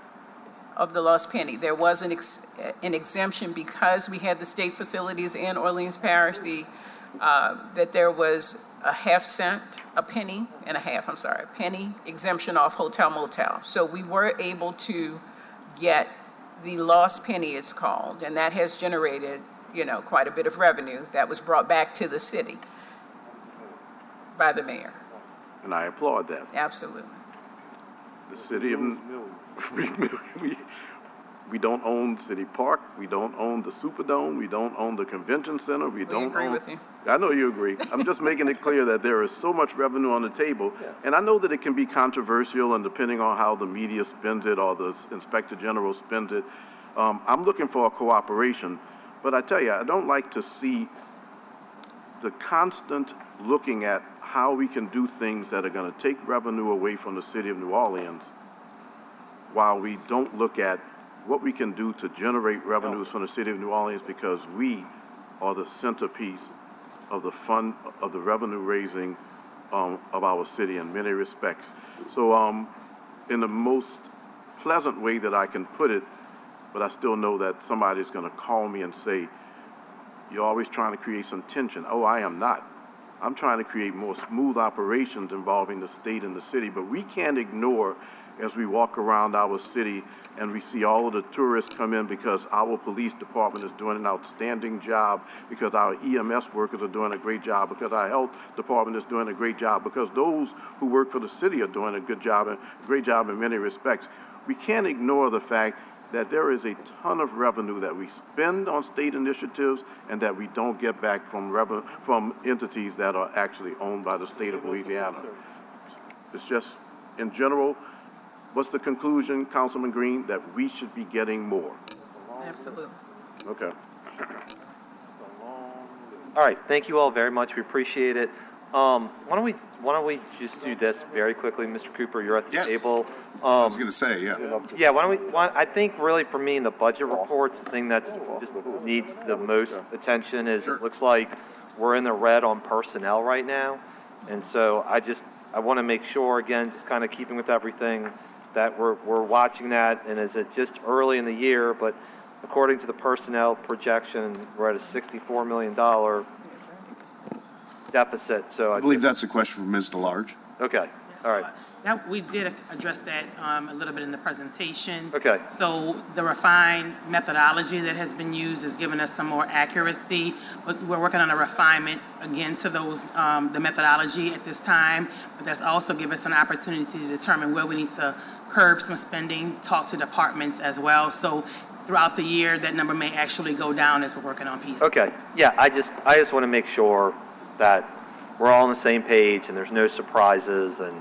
Of the lost penny. There was an exemption because we had the state facilities in Orleans Parish, that there was a penny exemption off hotel motel. So we were able to get the lost penny, it's called, and that has generated, quite a bit of revenue that was brought back to the city by the mayor. And I applaud that. Absolutely. The city of, we don't own City Park, we don't own the Superdome, we don't own the convention center, we don't agree own. with you. I know you agree. I'm just making it clear that there is so much revenue on the table. And I know that it can be controversial, and depending on how the media spends it or the Inspector General spends it, I'm looking for a cooperation. But I tell you, I don't like to see the constant looking at how we can do things that are going to take revenue away from the city of New Orleans, while we don't look at what we can do to generate revenues from the city of New Orleans, because we are the centerpiece of the fund, of the revenue raising of our city in many respects. So in the most pleasant way that I can put it, but I still know that somebody's going to call me and say, you're always trying to create some tension. Oh, I am not. I'm trying to create more smooth operations involving the state and the city, but we can't ignore, as we walk around our city and we see all of the tourists come in, because our police department is doing an outstanding job, because our EMS workers are doing a great job, because our health department is doing a great job, because those who work for the city are doing a great job in many respects. We can't ignore the fact that there is a ton of revenue that we spend on state initiatives and that we don't get back from entities that are actually owned by the state of Louisiana. It's just, in general, what's the conclusion, Councilman Green? That we should be getting more. Absolutely. Okay. All right, thank you all very much. We appreciate it. Why don't we just do this very quickly, Mr. Cooper? You're at the Yes. table. I was going to say, yeah. Yeah, I think really for me in the budget reports, the thing that's just needs the most attention is it looks like we're in the red on personnel right now. And so I want to make sure, again, just kind of keeping with everything, that we're watching that. And is it just early in the year, but according to the personnel projection, we're at a $64 million deficit, so I believe that's a question for Ms. DeLarge. Okay, all right. That, we did address that a little bit in the presentation. Okay. So the refined methodology that has been used has given us some more accuracy, but we're working on a refinement again to those, the methodology at this time. But that's also given us an opportunity to determine where we need to curb some spending, talk to departments as well. So throughout the year, that number may actually go down as we're working on pieces. Okay, yeah, I just want to make sure that we're all on the same page and there's no surprises, and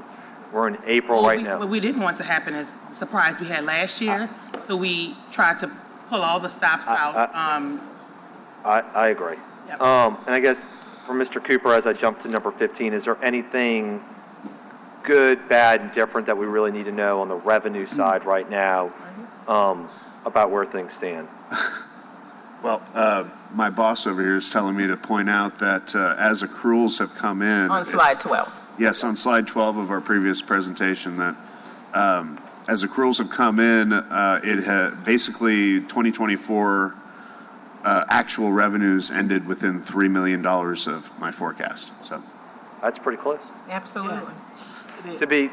we're in April right now. What we didn't want to happen is the surprise we had last year, so we tried to pull all the stops out. I agree. Yep. And I guess for Mr. Cooper, as I jump to number 15, is there anything good, bad, and different that we really need to know on the revenue side right now about where things stand? Well, my boss over here is telling me to point out that as accruals have come in. On slide 12. Yes, on slide 12 of our previous presentation, that as accruals have come in, it had basically 2024 actual revenues ended within $3 million of my forecast. So That's pretty close. Absolutely.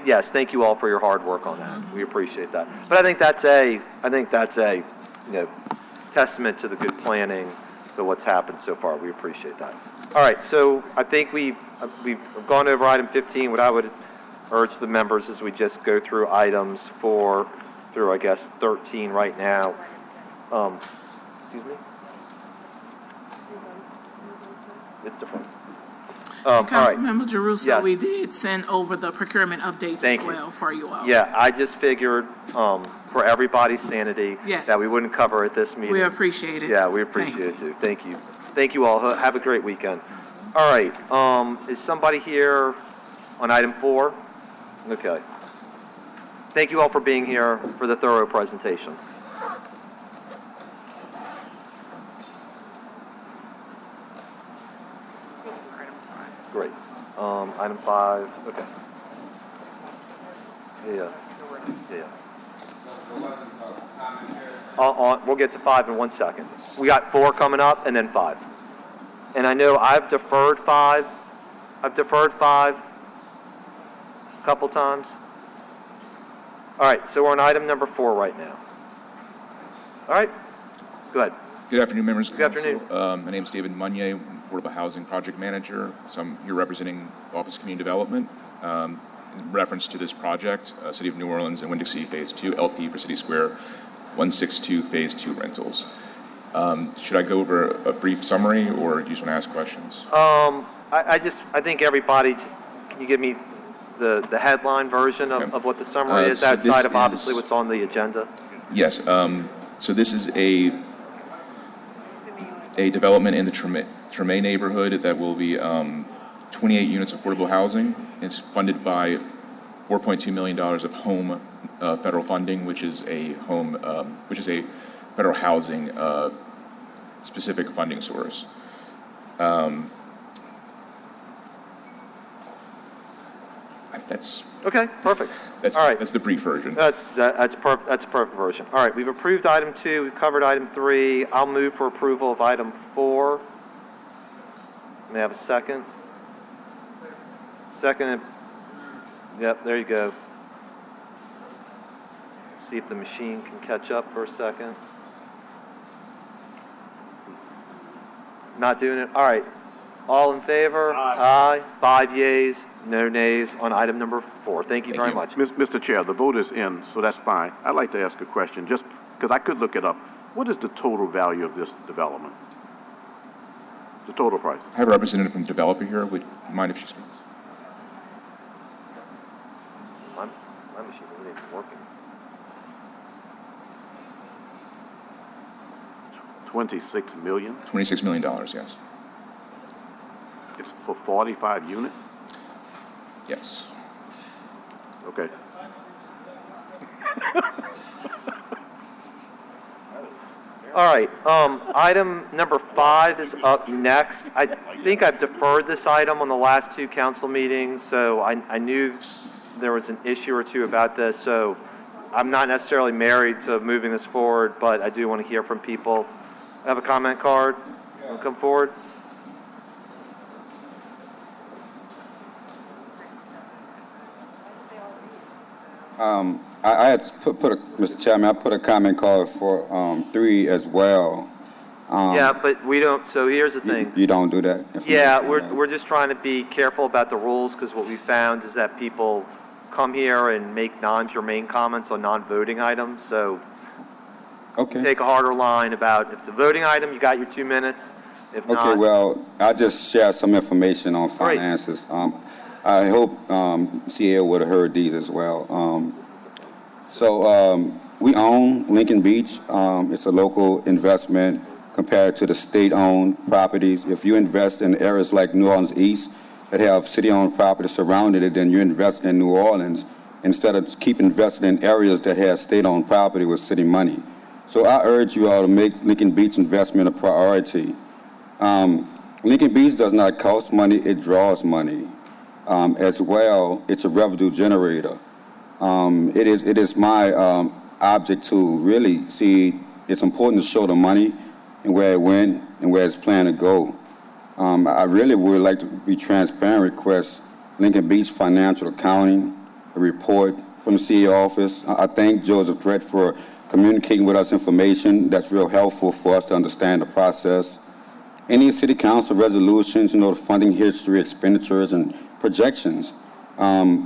Yes, thank you all for your hard work on that. We appreciate that. But I think that's a testament to the good planning to what's happened so far. We appreciate that. All right, so I think we've gone over item 15. What I would urge the members is we just go through items through, I guess, 13 right now. Excuse me? It's different. All right. Councilmember Jeruso, Yes. we did send over the procurement updates Thank as you. well for you all. Yeah, I just figured for everybody's sanity Yes. that we wouldn't cover at this meeting. We appreciate it. Yeah, we Thank appreciate it too. Thank you. Thank you all. Have a great weekend. All right, is somebody here on item 4? Okay. Thank you all for being here for the thorough presentation. Great. Item 5, okay. Yeah. We'll get to 5 in 1 second. We got 4 coming up and then 5. And I know I've deferred 5 a couple times. All right, so we're on item number 4 right now. All right, go ahead. Good afternoon, members of the Good council. afternoon. My name is David Munier, Affordable Housing Project Manager. So I'm here representing the Office of Community Development. In reference to this project, City of New Orleans and Winn-Dixie Phase 2, LP for City Square, 162 Phase 2 rentals. Should I go over a brief summary, or do you just want to ask questions? I think everybody, can you give me the headline version of what the summary is, so this outside of obviously is- what's on the agenda? Yes. So this is a development in the Treme neighborhood that will be 28 units of affordable housing. It's funded by $4.2 million of home federal funding, which is a federal housing specific funding source. That's Okay, perfect. that's All right. that's the brief version. That's a perfect version. All right, we've approved item 2, we've covered item 3. I'll move for approval of item 4. May I have a second? Second. Yep, there you go. See if the machine can catch up for a second. Not doing it? All right. All in favor? Aye. 5 yeas, no nays on item number 4. Thank you very much. Mr. Chair, the vote is in, so that's fine. I'd like to ask a question, just because I could look it up. What is the total value of this development? The total price? I have a representative from the developer here. Would you mind if she speaks? My machine isn't even working. $26 million? $26 million, yes. It's for 45 units? Yes. Okay. All right, item number 5 is up next. I think I've deferred this item on the last 2 council meetings, so I knew there was an issue or two about this, so I'm not necessarily married to moving this forward, but I do want to hear from people. I have a comment card. Want to come forward? I had Mr. Chairman, I put a comment card for 3 as well. Yeah, but we don't, so here's the thing. You don't do that? Yeah, we're just trying to be careful about the rules, because what we found is that people come here and make non-germane comments on non-voting items, so Okay. take a harder line about, if it's a voting item, you got your 2 minutes. If not. Okay, well, I'll just share some information on Great. finances. I hope CAO would have heard these as well. We own Lincoln Beach. It's a local investment compared to the state-owned properties. If you invest in areas like New Orleans East that have city-owned property surrounding it, then you invest in New Orleans instead of keep investing in areas that have state-owned property with city money. So I urge you all to make Lincoln Beach investment a priority. Lincoln Beach does not cost money, it draws money. As well, it's a revenue generator. It is my object to really see it's important to show the money and where it went and where it's planned to go. I really would like to be transparent, request Lincoln Beach financial accounting, a report from the CEO office. I thank Joseph Dredd for communicating with us information that's real helpful for us to understand the process. Any city council resolutions, the funding history, expenditures, and projections.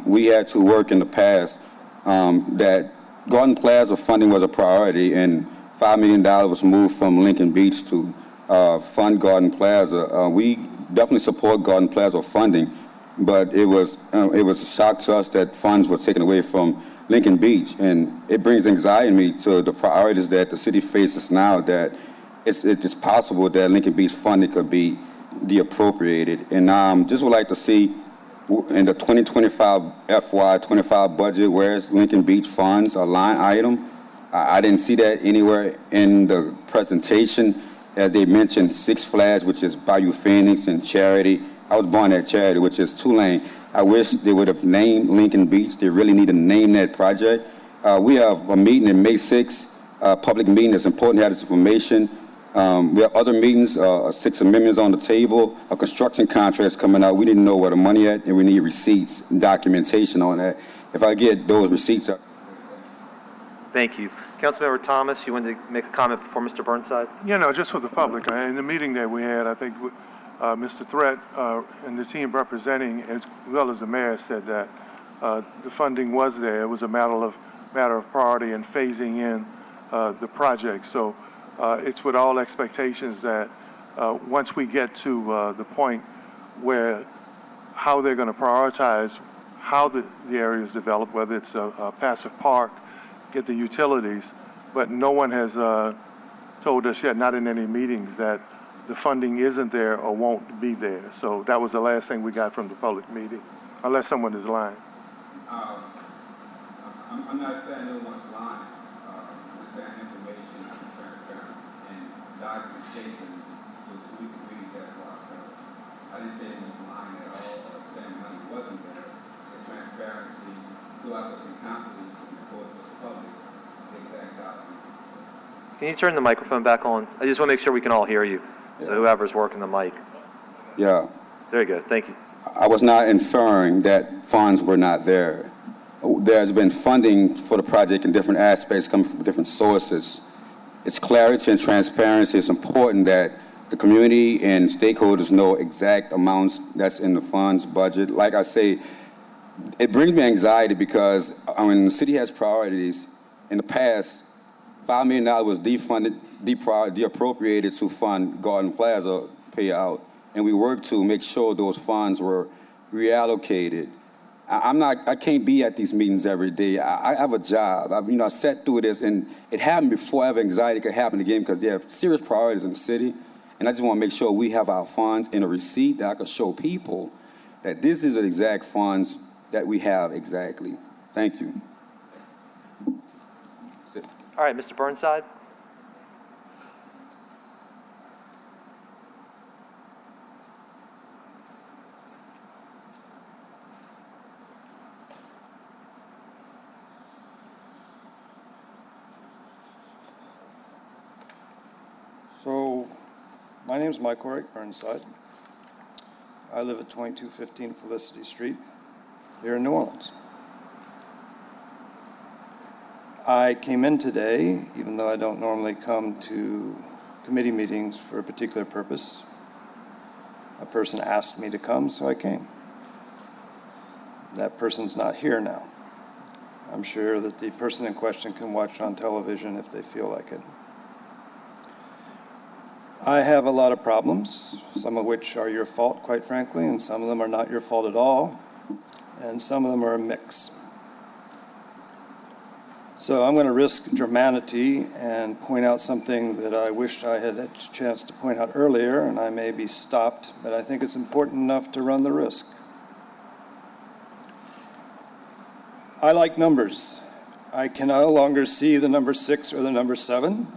We had to work in the past that Garden Plaza funding was a priority, and $5 million was moved from Lincoln Beach to fund Garden Plaza. We definitely support Garden Plaza funding, but it was a shock to us that funds were taken away from Lincoln Beach, and it brings anxiety to me to the priorities that the city faces now, that it's possible that Lincoln Beach funding could be de-appropriated. And just would like to see in the 2025 FY25 budget, where's Lincoln Beach funds, a line item? I didn't see that anywhere in the presentation. As they mentioned, Six Flags, which is Bayou Phoenix, and Charity. I was born at Charity, which is Tulane. I wish they would have named Lincoln Beach. They really need to name that project. We have a meeting in May 6th, a public meeting. It's important to have this information. We have other meetings, 6 amendments on the table, a construction contract's coming out. We need to know where the money at, and we need receipts and documentation on that. If I get those receipts. Thank you. Councilmember Thomas, you wanted to make a comment before Mr. Burnside? Just for the public. In the meeting that we had, I think Mr. Threat and the team representing, as well as the mayor, said that the funding was there. It was a matter of priority and phasing in the project. So it's with all expectations that once we get to the point where how they're going to prioritize how the area is developed, whether it's a passive park, get the utilities, but no one has told us yet, not in any meetings, that the funding isn't there or won't be there. So that was the last thing we got from the public meeting, unless someone is lying. I'm not saying no one's lying. I'm saying information is transparent and documentation so that we can read that for ourselves. I didn't say it was lying at all or saying money wasn't there. It's transparency so I could be confident in the courts of the public the exact document. Can you turn the microphone back on? I just want to make sure we can all hear you. So whoever's working the mic. Yeah. There you go. Thank you. I was not inferring that funds were not there. There's been funding for the project in different aspects coming from different sources. It's clarity and transparency. It's important that the community and stakeholders know exact amounts that's in the funds budget. Like I say, it brings me anxiety because when the city has priorities, in the past, $5 million was defunded, de-appropriated to fund Garden Plaza payout, and we worked to make sure those funds were reallocated. I can't be at these meetings every day. I have a job. I sat through this, and it happened before I have anxiety could happen again because they have serious priorities in the city, and I just want to make sure we have our funds in a receipt that I can show people that this is the exact funds that we have exactly. Thank you. All right, Mr. Burnside. So, my name is Michael Rick Burnside. I live at 2215 Felicity Street here in New Orleans. I came in today, even though I don't normally come to committee meetings for a particular purpose. A person asked me to come, so I came. That person's not here now. I'm sure that the person in question can watch on television if they feel like it. I have a lot of problems, some of which are your fault, quite frankly, and some of them are not your fault at all, and some of them are a mix. So I'm going to risk germanity and point out something that I wished I had a chance to point out earlier, and I may be stopped, but I think it's important enough to run the risk. I like numbers. I can no longer see the number 6 or the number 7.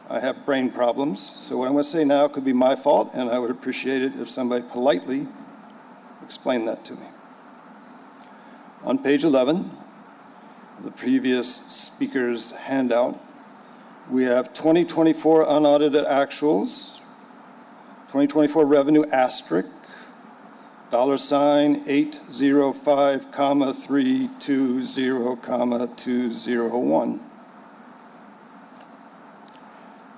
I have brain problems, so what I'm going to say now could be my fault, and I would appreciate it if somebody politely explained that to me. On page 11, the previous speaker's handout, we have 2024 unaudited actuals, 2024 revenue asterisk, $805,320,201.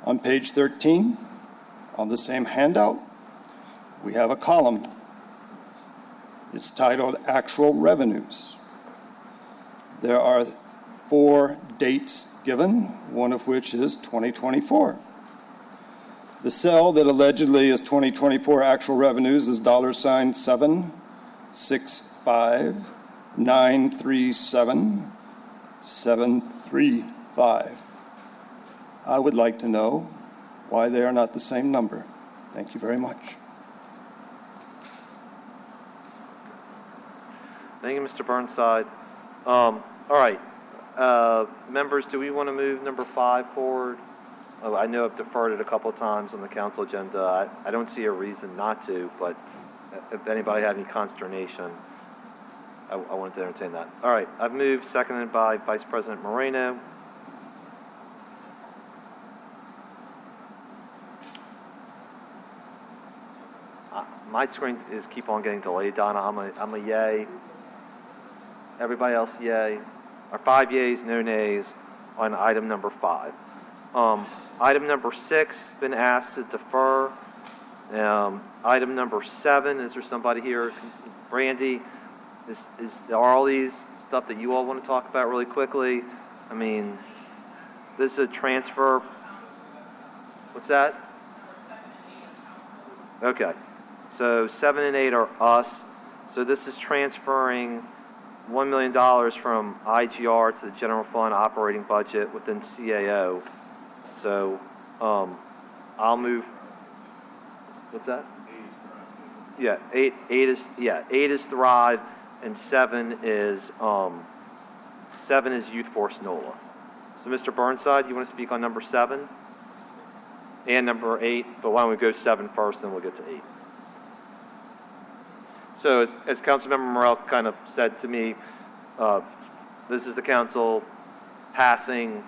On page 13, on the same handout, we have a column. It's titled Actual Revenues. There are 4 dates given, one of which is 2024. The cell that allegedly is 2024 actual revenues is $765,937,735. I would like to know why they are not the same number. Thank you very much. Thank you, Mr. Burnside. All right. Members, do we want to move number 5 forward? Oh, I know I've deferred it a couple of times on the council agenda. I don't see a reason not to, but if anybody had any consternation, I wanted to entertain that. All right. I've moved, seconded by Vice President Moreno. My screen is keep on getting delayed, Donna. I'm a yay. Everybody else, yay. Or 5 yays, no nays on item number 5. Item number 6 been asked to defer. Item number 7, is there somebody here? Brandy, are all these stuff that you all want to talk about really quickly? I mean, this is a transfer. What's that? Okay. So 7 and 8 are us. So this is transferring $1 million from IGR to the general fund operating budget within CAO. So I'll move. What's that? 8 is Thrive, and 7 is Youth Force NOLA. So Mr. Burnside, you want to speak on number 7 and number 8? But why don't we go 7 first, then we'll get to 8. So as Councilmember Morrell kind of said to me, this is the council passing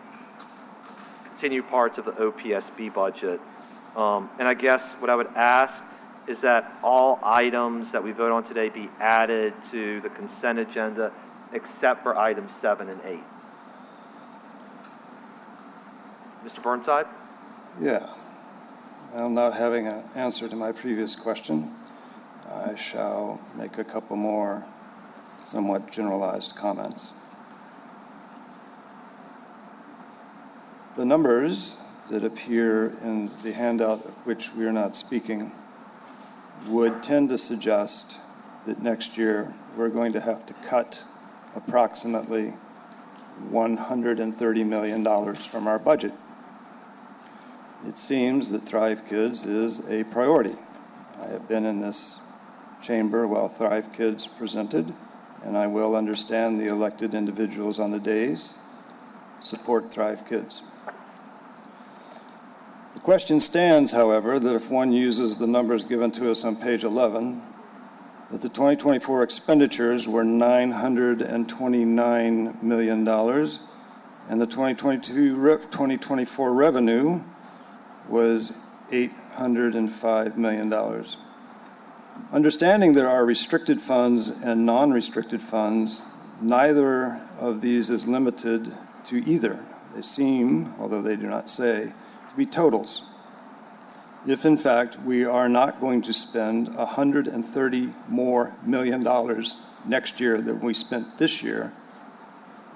continued parts of the OPSB budget. And I guess what I would ask is that all items that we vote on today be added to the consent agenda except for items 7 and 8. Mr. Burnside? Yeah. Well, not having an answer to my previous question, I shall make a couple more somewhat generalized comments. The numbers that appear in the handout of which we are not speaking would tend to suggest that next year we're going to have to cut approximately $130 million from our budget. It seems that Thrive Kids is a priority. I have been in this chamber while Thrive Kids presented, and I will understand the elected individuals on the days support Thrive Kids. The question stands, however, that if one uses the numbers given to us on page 11, that the 2024 expenditures were $929 million, and the 2024 revenue was $805 million. Understanding there are restricted funds and non-restricted funds, neither of these is limited to either. They seem, although they do not say, to be totals. If in fact we are not going to spend $130 million more next year than we spent this year,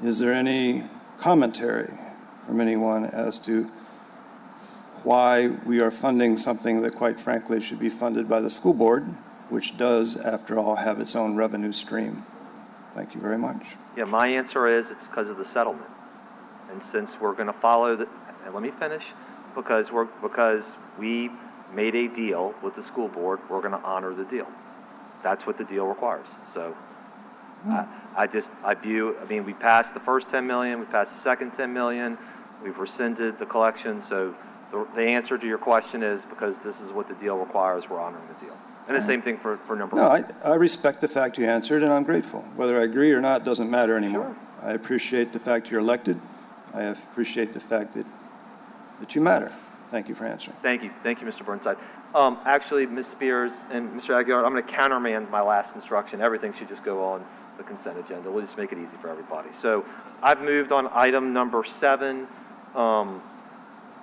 is there any commentary from anyone as to why we are funding something that quite frankly should be funded by the school board, which does, after all, have its own revenue stream? Thank you very much. Yeah, my answer is it's because of the settlement. And since we're going to follow the, and let me finish, because we made a deal with the school board, we're going to honor the deal. That's what the deal requires. So I mean, we passed the first 10 million, we passed the second 10 million, we've rescinded the collection. So the answer to your question is because this is what the deal requires, we're honoring the deal. And the same thing for number one. I respect the fact you answered, and I'm grateful. Whether I agree or not doesn't matter anymore. Sure. I appreciate the fact you're elected. I appreciate the fact that you matter. Thank you for answering. Thank you, Mr. Burnside. Actually, Ms. Spears and Mr. Aguilar, I'm going to countermand my last instruction. Everything should just go on the consent agenda. We'll just make it easy for everybody. So I've moved on item number 7, or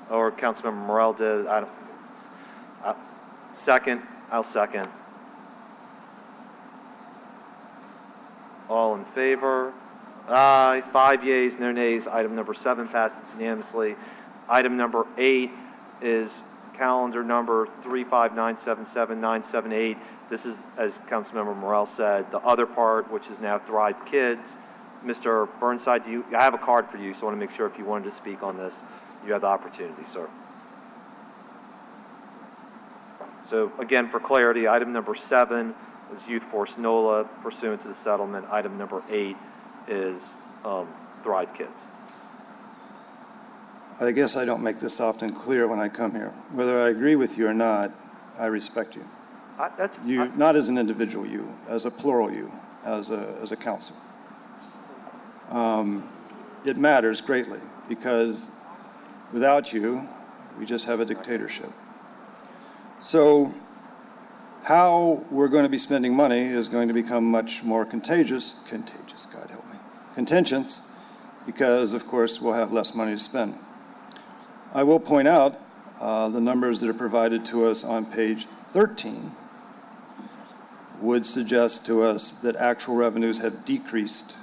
Councilmember Morrell did. I'll second. All in favor? Aye. 5 yeas, no nays. Item number 7 passes unanimously. Item number 8 is calendar number 35977-978. This is, as Councilmember Morrell said, the other part, which is now Thrive Kids. Mr. Burnside, I have a card for you, so I want to make sure if you wanted to speak on this, you have the opportunity, sir. So again, for clarity, item number 7 is Youth Force NOLA pursuant to the settlement. Item number 8 is Thrive Kids. I guess I don't make this often clear when I come here. Whether I agree with you or not, I respect you. Not as an individual you, as a plural you, as a council. It matters greatly because without you, we just have a dictatorship. So how we're going to be spending money is going to become much more contentious, God help me, contentious, because of course we'll have less money to spend. I will point out the numbers that are provided to us on page 13 would suggest to us that actual revenues have decreased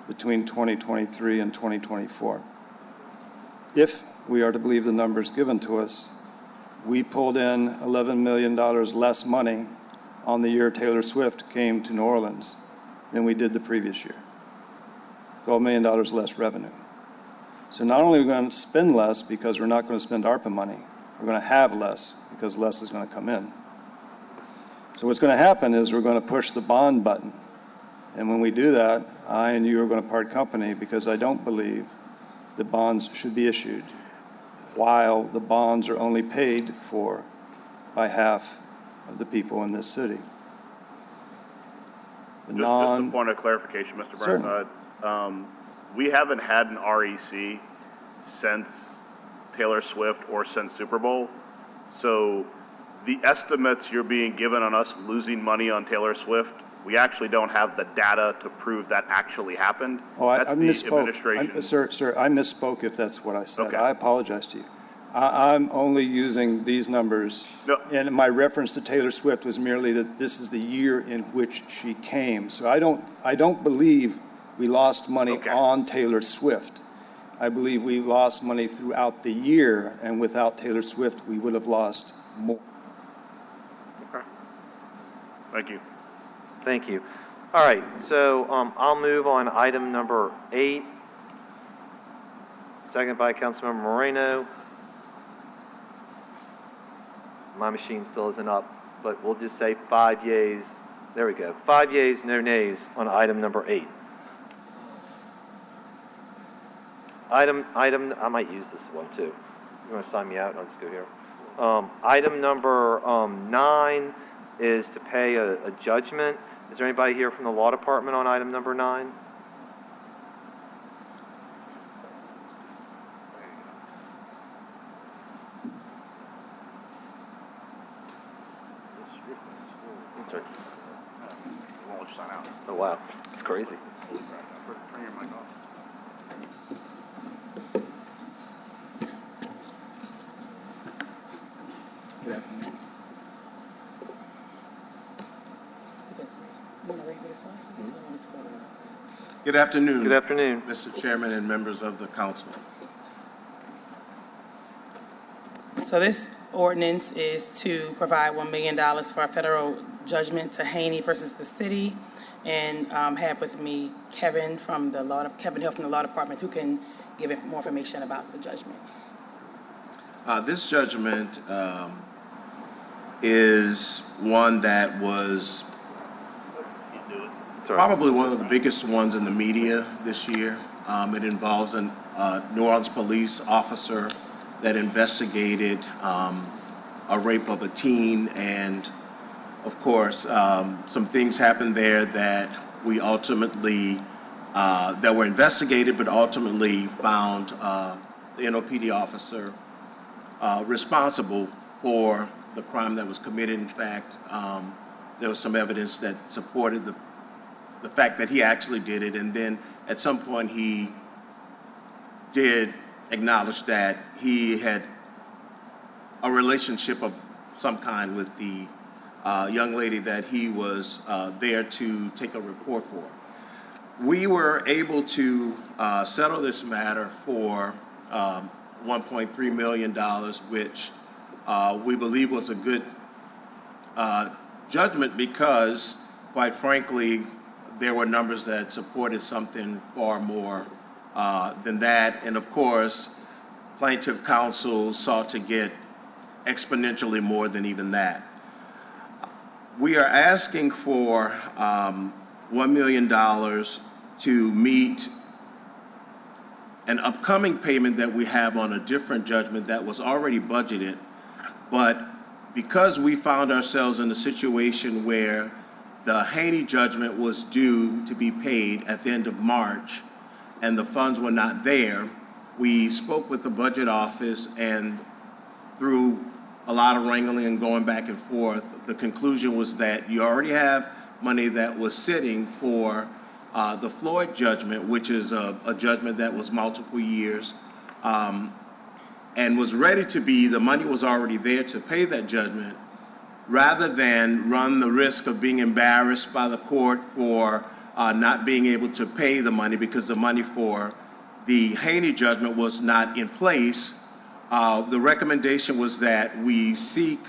between 2023 and 2024. If we are to believe the numbers given to us, we pulled in $11 million less money on the year Taylor Swift came to New Orleans than we did the previous year. $12 million less revenue. So not only are we going to spend less because we're not going to spend ARPA money, we're going to have less because less is going to come in. So what's going to happen is we're going to push the bond button. And when we do that, I and you are going to part company because I don't believe that bonds should be issued while the bonds are only paid for by half of the people in this city. Just a point of clarification, Mr. Burnside. We haven't had an REC since Taylor Swift or since Super Bowl. So the estimates you're being given on us losing money on Taylor Swift, we actually don't have the data to prove that actually happened. Oh, I misspoke. Administration. Sir, I misspoke if that's what I said. Okay. I apologize to you. I'm only using these numbers, and my reference to Taylor Swift was merely that this is the year in which she came. So I don't believe we lost money on Taylor Swift. I believe we lost money throughout the year, and without Taylor Swift, we would have lost more. Okay. Thank you. Thank you. All right, so I'll move on item number 8, second by Councilmember Moreno. My machine still isn't up, but we'll just say 5 yeas. There we go. 5 yeas, no nays on item number 8. I might use this one too. You want to sign me out? I'll just go here. Item number 9 is to pay a judgment. Is there anybody here from the law department on item number 9? Oh wow, it's crazy. Turn your mic off. Good afternoon. Good afternoon. Mr. Chairman and members of the council. So this ordinance is to provide $1 million for a federal judgment to Haney versus the city, and have with me Kevin Hill from the law department, who can give more information about the judgment. This judgment is one that was probably one of the biggest ones in the media this year. It involves a New Orleans police officer that investigated a rape of a teen, and of course, some things happened there that we ultimately, that were investigated, but ultimately found the NOPD officer responsible for the crime that was committed. In fact, there was some evidence that supported the fact that he actually did it, and then at some point he did acknowledge that he had a relationship of some kind with the young lady that he was there to take a report for. We were able to settle this matter for $1.3 million, which we believe was a good judgment because, quite frankly, there were numbers that supported something far more than that. And of course, plaintiff counsel sought to get exponentially more than even that. We are asking for $1 million to meet an upcoming payment that we have on a different judgment that was already budgeted, but because we found ourselves in a situation where the Haney judgment was due to be paid at the end of March and the funds were not there, we spoke with the budget office, and through a lot of wrangling and going back and forth, the conclusion was that you already have money that was sitting for the Floyd judgment, which is a judgment that was multiple years, and was ready to be, the money was already there to pay that judgment, rather than run the risk of being embarrassed by the court for not being able to pay the money because the money for the Haney judgment was not in place. The recommendation was that we seek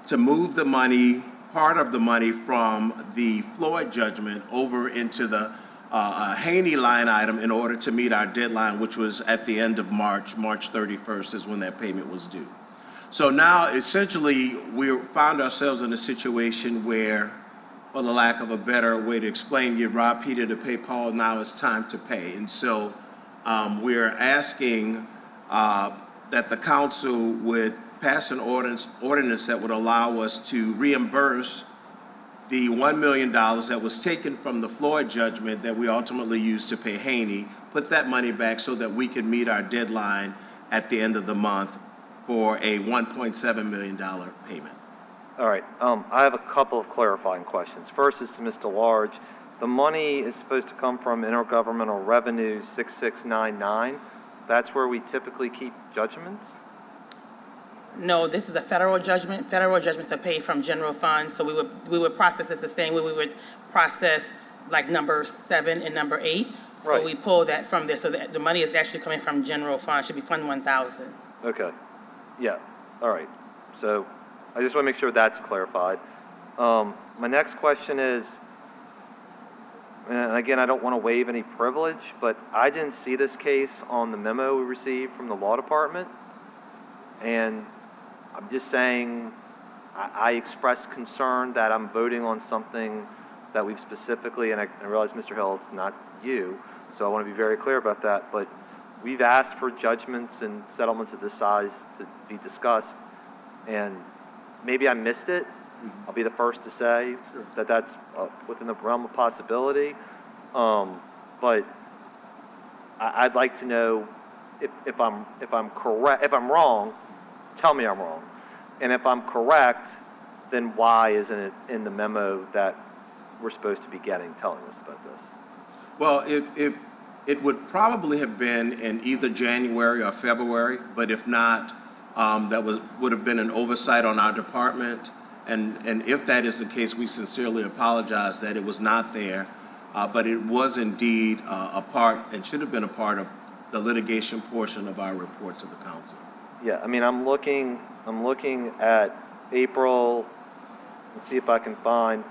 to move the money, part of the money from the Floyd judgment over into the Haney line item in order to meet our deadline, which was at the end of March. March 31st is when that payment was due. So now, essentially, we found ourselves in a situation where, for the lack of a better way to explain, you rob Peter to pay Paul, now it's time to pay. And so we're asking that the council would pass an ordinance that would allow us to reimburse the $1 million that was taken from the Floyd judgment that we ultimately used to pay Haney, put that money back so that we could meet our deadline at the end of the month for a $1.7 million payment. All right, I have a couple of clarifying questions. First is to Mr. Large. The money is supposed to come from Intergovernmental Revenue 6699. That's where we typically keep judgments? No, this is a federal judgment. Federal judgments are paid from general funds, so we would process this the same way we would process like number 7 and number 8. So Right. we pull that from there, so the money is actually coming from general funds, should be Fund 1000. Okay, yeah, all right. So I just want to make sure that's clarified. My next question is, and again, I don't want to waive any privilege, but I didn't see this case on the memo we received from the law department. And I'm just saying, I expressed concern that I'm voting on something that we've specifically, and I realize, Mr. Hill, it's not you, so I want to be very clear about that, but we've asked for judgments and settlements of this size to be discussed, and maybe I missed it. I'll be the first to say that that's within the realm of possibility. But I'd like to know if I'm correct. If I'm wrong, tell me I'm wrong. And if I'm correct, then why isn't it in the memo that we're supposed to be getting telling us about this? Well, it would probably have been in either January or February, but if not, that would have been an oversight on our department. And if that is the case, we sincerely apologize that it was not there, but it was indeed a part and should have been a part of the litigation portion of our report to the council. Yeah, I mean, I'm looking at April, let's see if I can find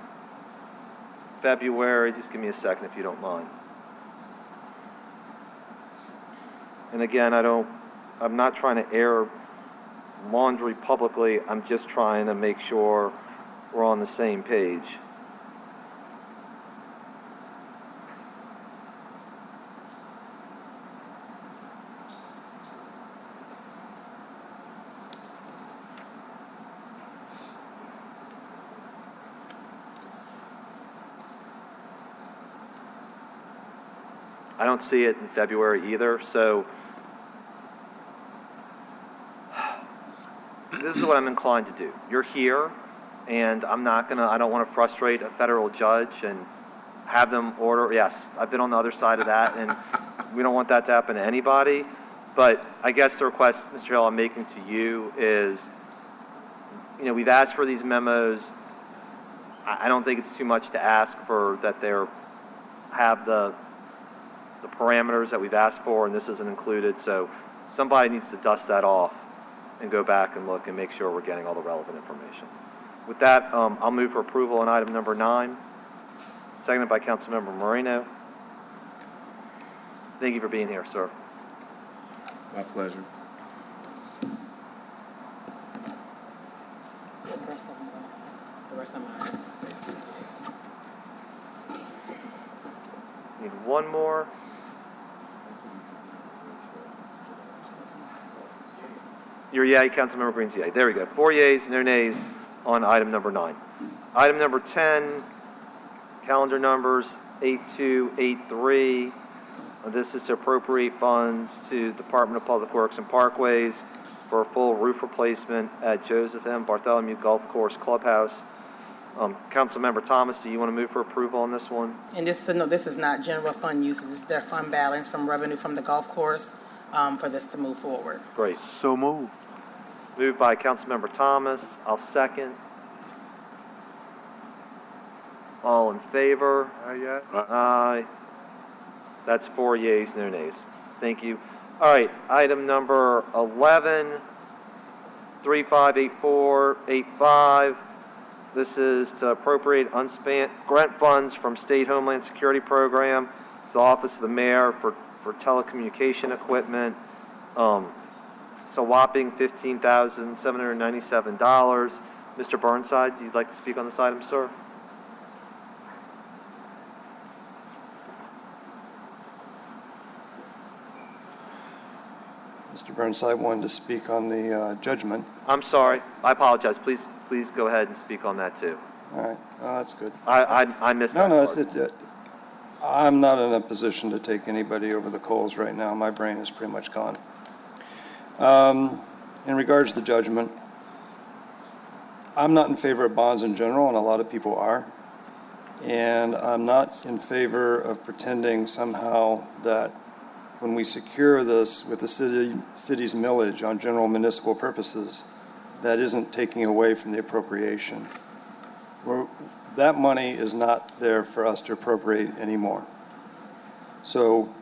February, just give me a second if you don't mind. And again, I'm not trying to air laundry publicly, I'm just trying to make sure we're on the same page. I don't see it in February either, so this is what I'm inclined to do. You're here, and I don't want to frustrate a federal judge and have them order. Yes, I've been on the other side of that, and we don't want that to happen to anybody. But I guess the request, Mr. Hill, I'm making to you is, we've asked for these memos. I don't think it's too much to ask for that they have the parameters that we've asked for, and this isn't included. So somebody needs to dust that off and go back and look and make sure we're getting all the relevant information. With that, I'll move for approval on item number 9, seconded by Councilmember Moreno. Thank you for being here, sir. My pleasure. The rest of mine. Need one more. Your yay, Councilmember Green's yay. There we go. 4 yeas, no nays on item number 9. Item number 10, calendar numbers 8283. This is to appropriate funds to Department of Public Works and Parkways for a full roof replacement at Joseph M. Bartholomew Golf Course Clubhouse. Councilmember Thomas, do you want to move for approval on this one? And this is not general fund uses. This is their fund balance from revenue from the golf course for this to move forward. Great. So moved. Moved by Councilmember Thomas. I'll second. All in favor? Aye. Aye. That's 4 yeas, no nays. Thank you. All right, item number 11, 358485. This is to appropriate unspent grant funds from State Homeland Security Program to the Office of the Mayor for telecommunication equipment. It's a whopping $15,797. Mr. Burnside, you'd like to speak on this item, sir? Mr. Burnside wanted to speak on the judgment. I'm sorry. I apologize. Please go ahead and speak on that too. All right, well, that's good. I missed that No, part. I'm not in a position to take anybody over the coals right now. My brain is pretty much gone. In regards to the judgment, I'm not in favor of bonds in general, and a lot of people are. And I'm not in favor of pretending somehow that when we secure this with the city's millage on general municipal purposes, that isn't taking away from the appropriation. That money is not there for us to appropriate anymore. So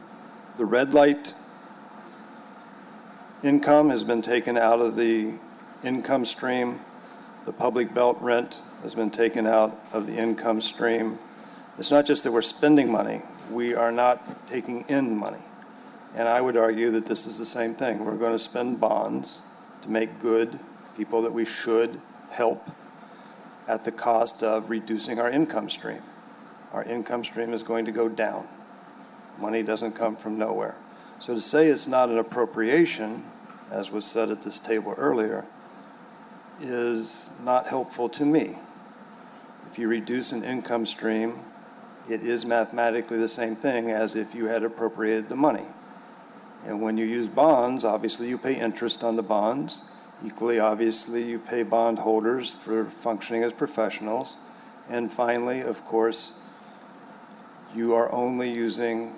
the red light income has been taken out of the income stream. The public belt rent has been taken out of the income stream. It's not just that we're spending money, we are not taking in money. And I would argue that this is the same thing. We're going to spend bonds to make good people that we should help at the cost of reducing our income stream. Our income stream is going to go down. Money doesn't come from nowhere. So to say it's not an appropriation, as was said at this table earlier, is not helpful to me. If you reduce an income stream, it is mathematically the same thing as if you had appropriated the money. And when you use bonds, obviously you pay interest on the bonds. Equally obviously, you pay bondholders for functioning as professionals. And finally, of course, you are only using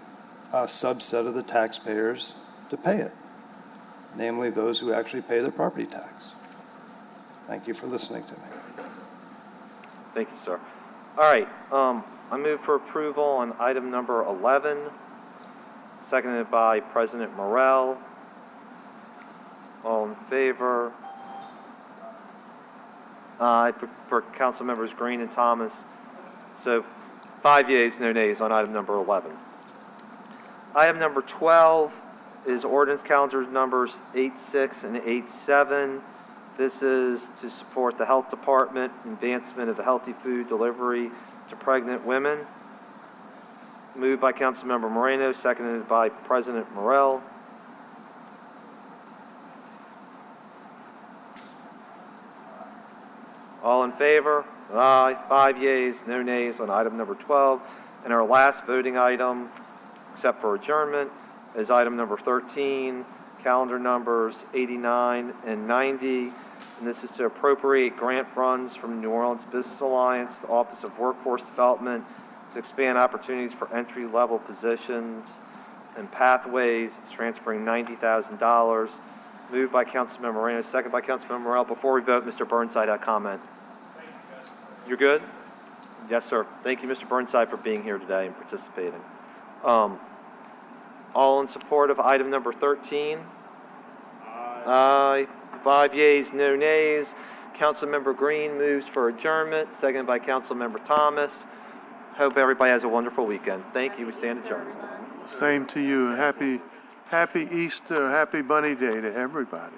a subset of the taxpayers to pay it, namely those who actually pay their property tax. Thank you for listening to me. Thank you, sir. All right, I move for approval on item number 11, seconded by President Morel. All in favor? Aye, for council members Green and Thomas. So 5 yeas, no nays on item number 11. Item number 12 is ordinance calendar numbers 8.6 and 8.7. This is to support the health department, advancement of the healthy food delivery to pregnant women. Moved by Councilmember Moreno, seconded by President Morel. All in favor? Aye. 5 yeas, no nays on item number 12. And our last voting item, except for adjournment, is item number 13, calendar numbers 89 and 90. And this is to appropriate grant funds from New Orleans Business Alliance, the Office of Workforce Development, to expand opportunities for entry-level positions and pathways. It's transferring $90,000. Moved by Councilmember Moreno, second by Councilmember Morel. Before we vote, Mr. Burnside had a comment. You're good? Yes, sir. Thank you, Mr. Burnside, for being here today and participating. All in support of item number 13? Aye. 5 yeas, no nays. Councilmember Green moves for adjournment, seconded by Councilmember Thomas. Hope everybody has a wonderful weekend. Thank you. We stand adjourned. Same to you. Happy Easter, happy Bunny Day to everybody.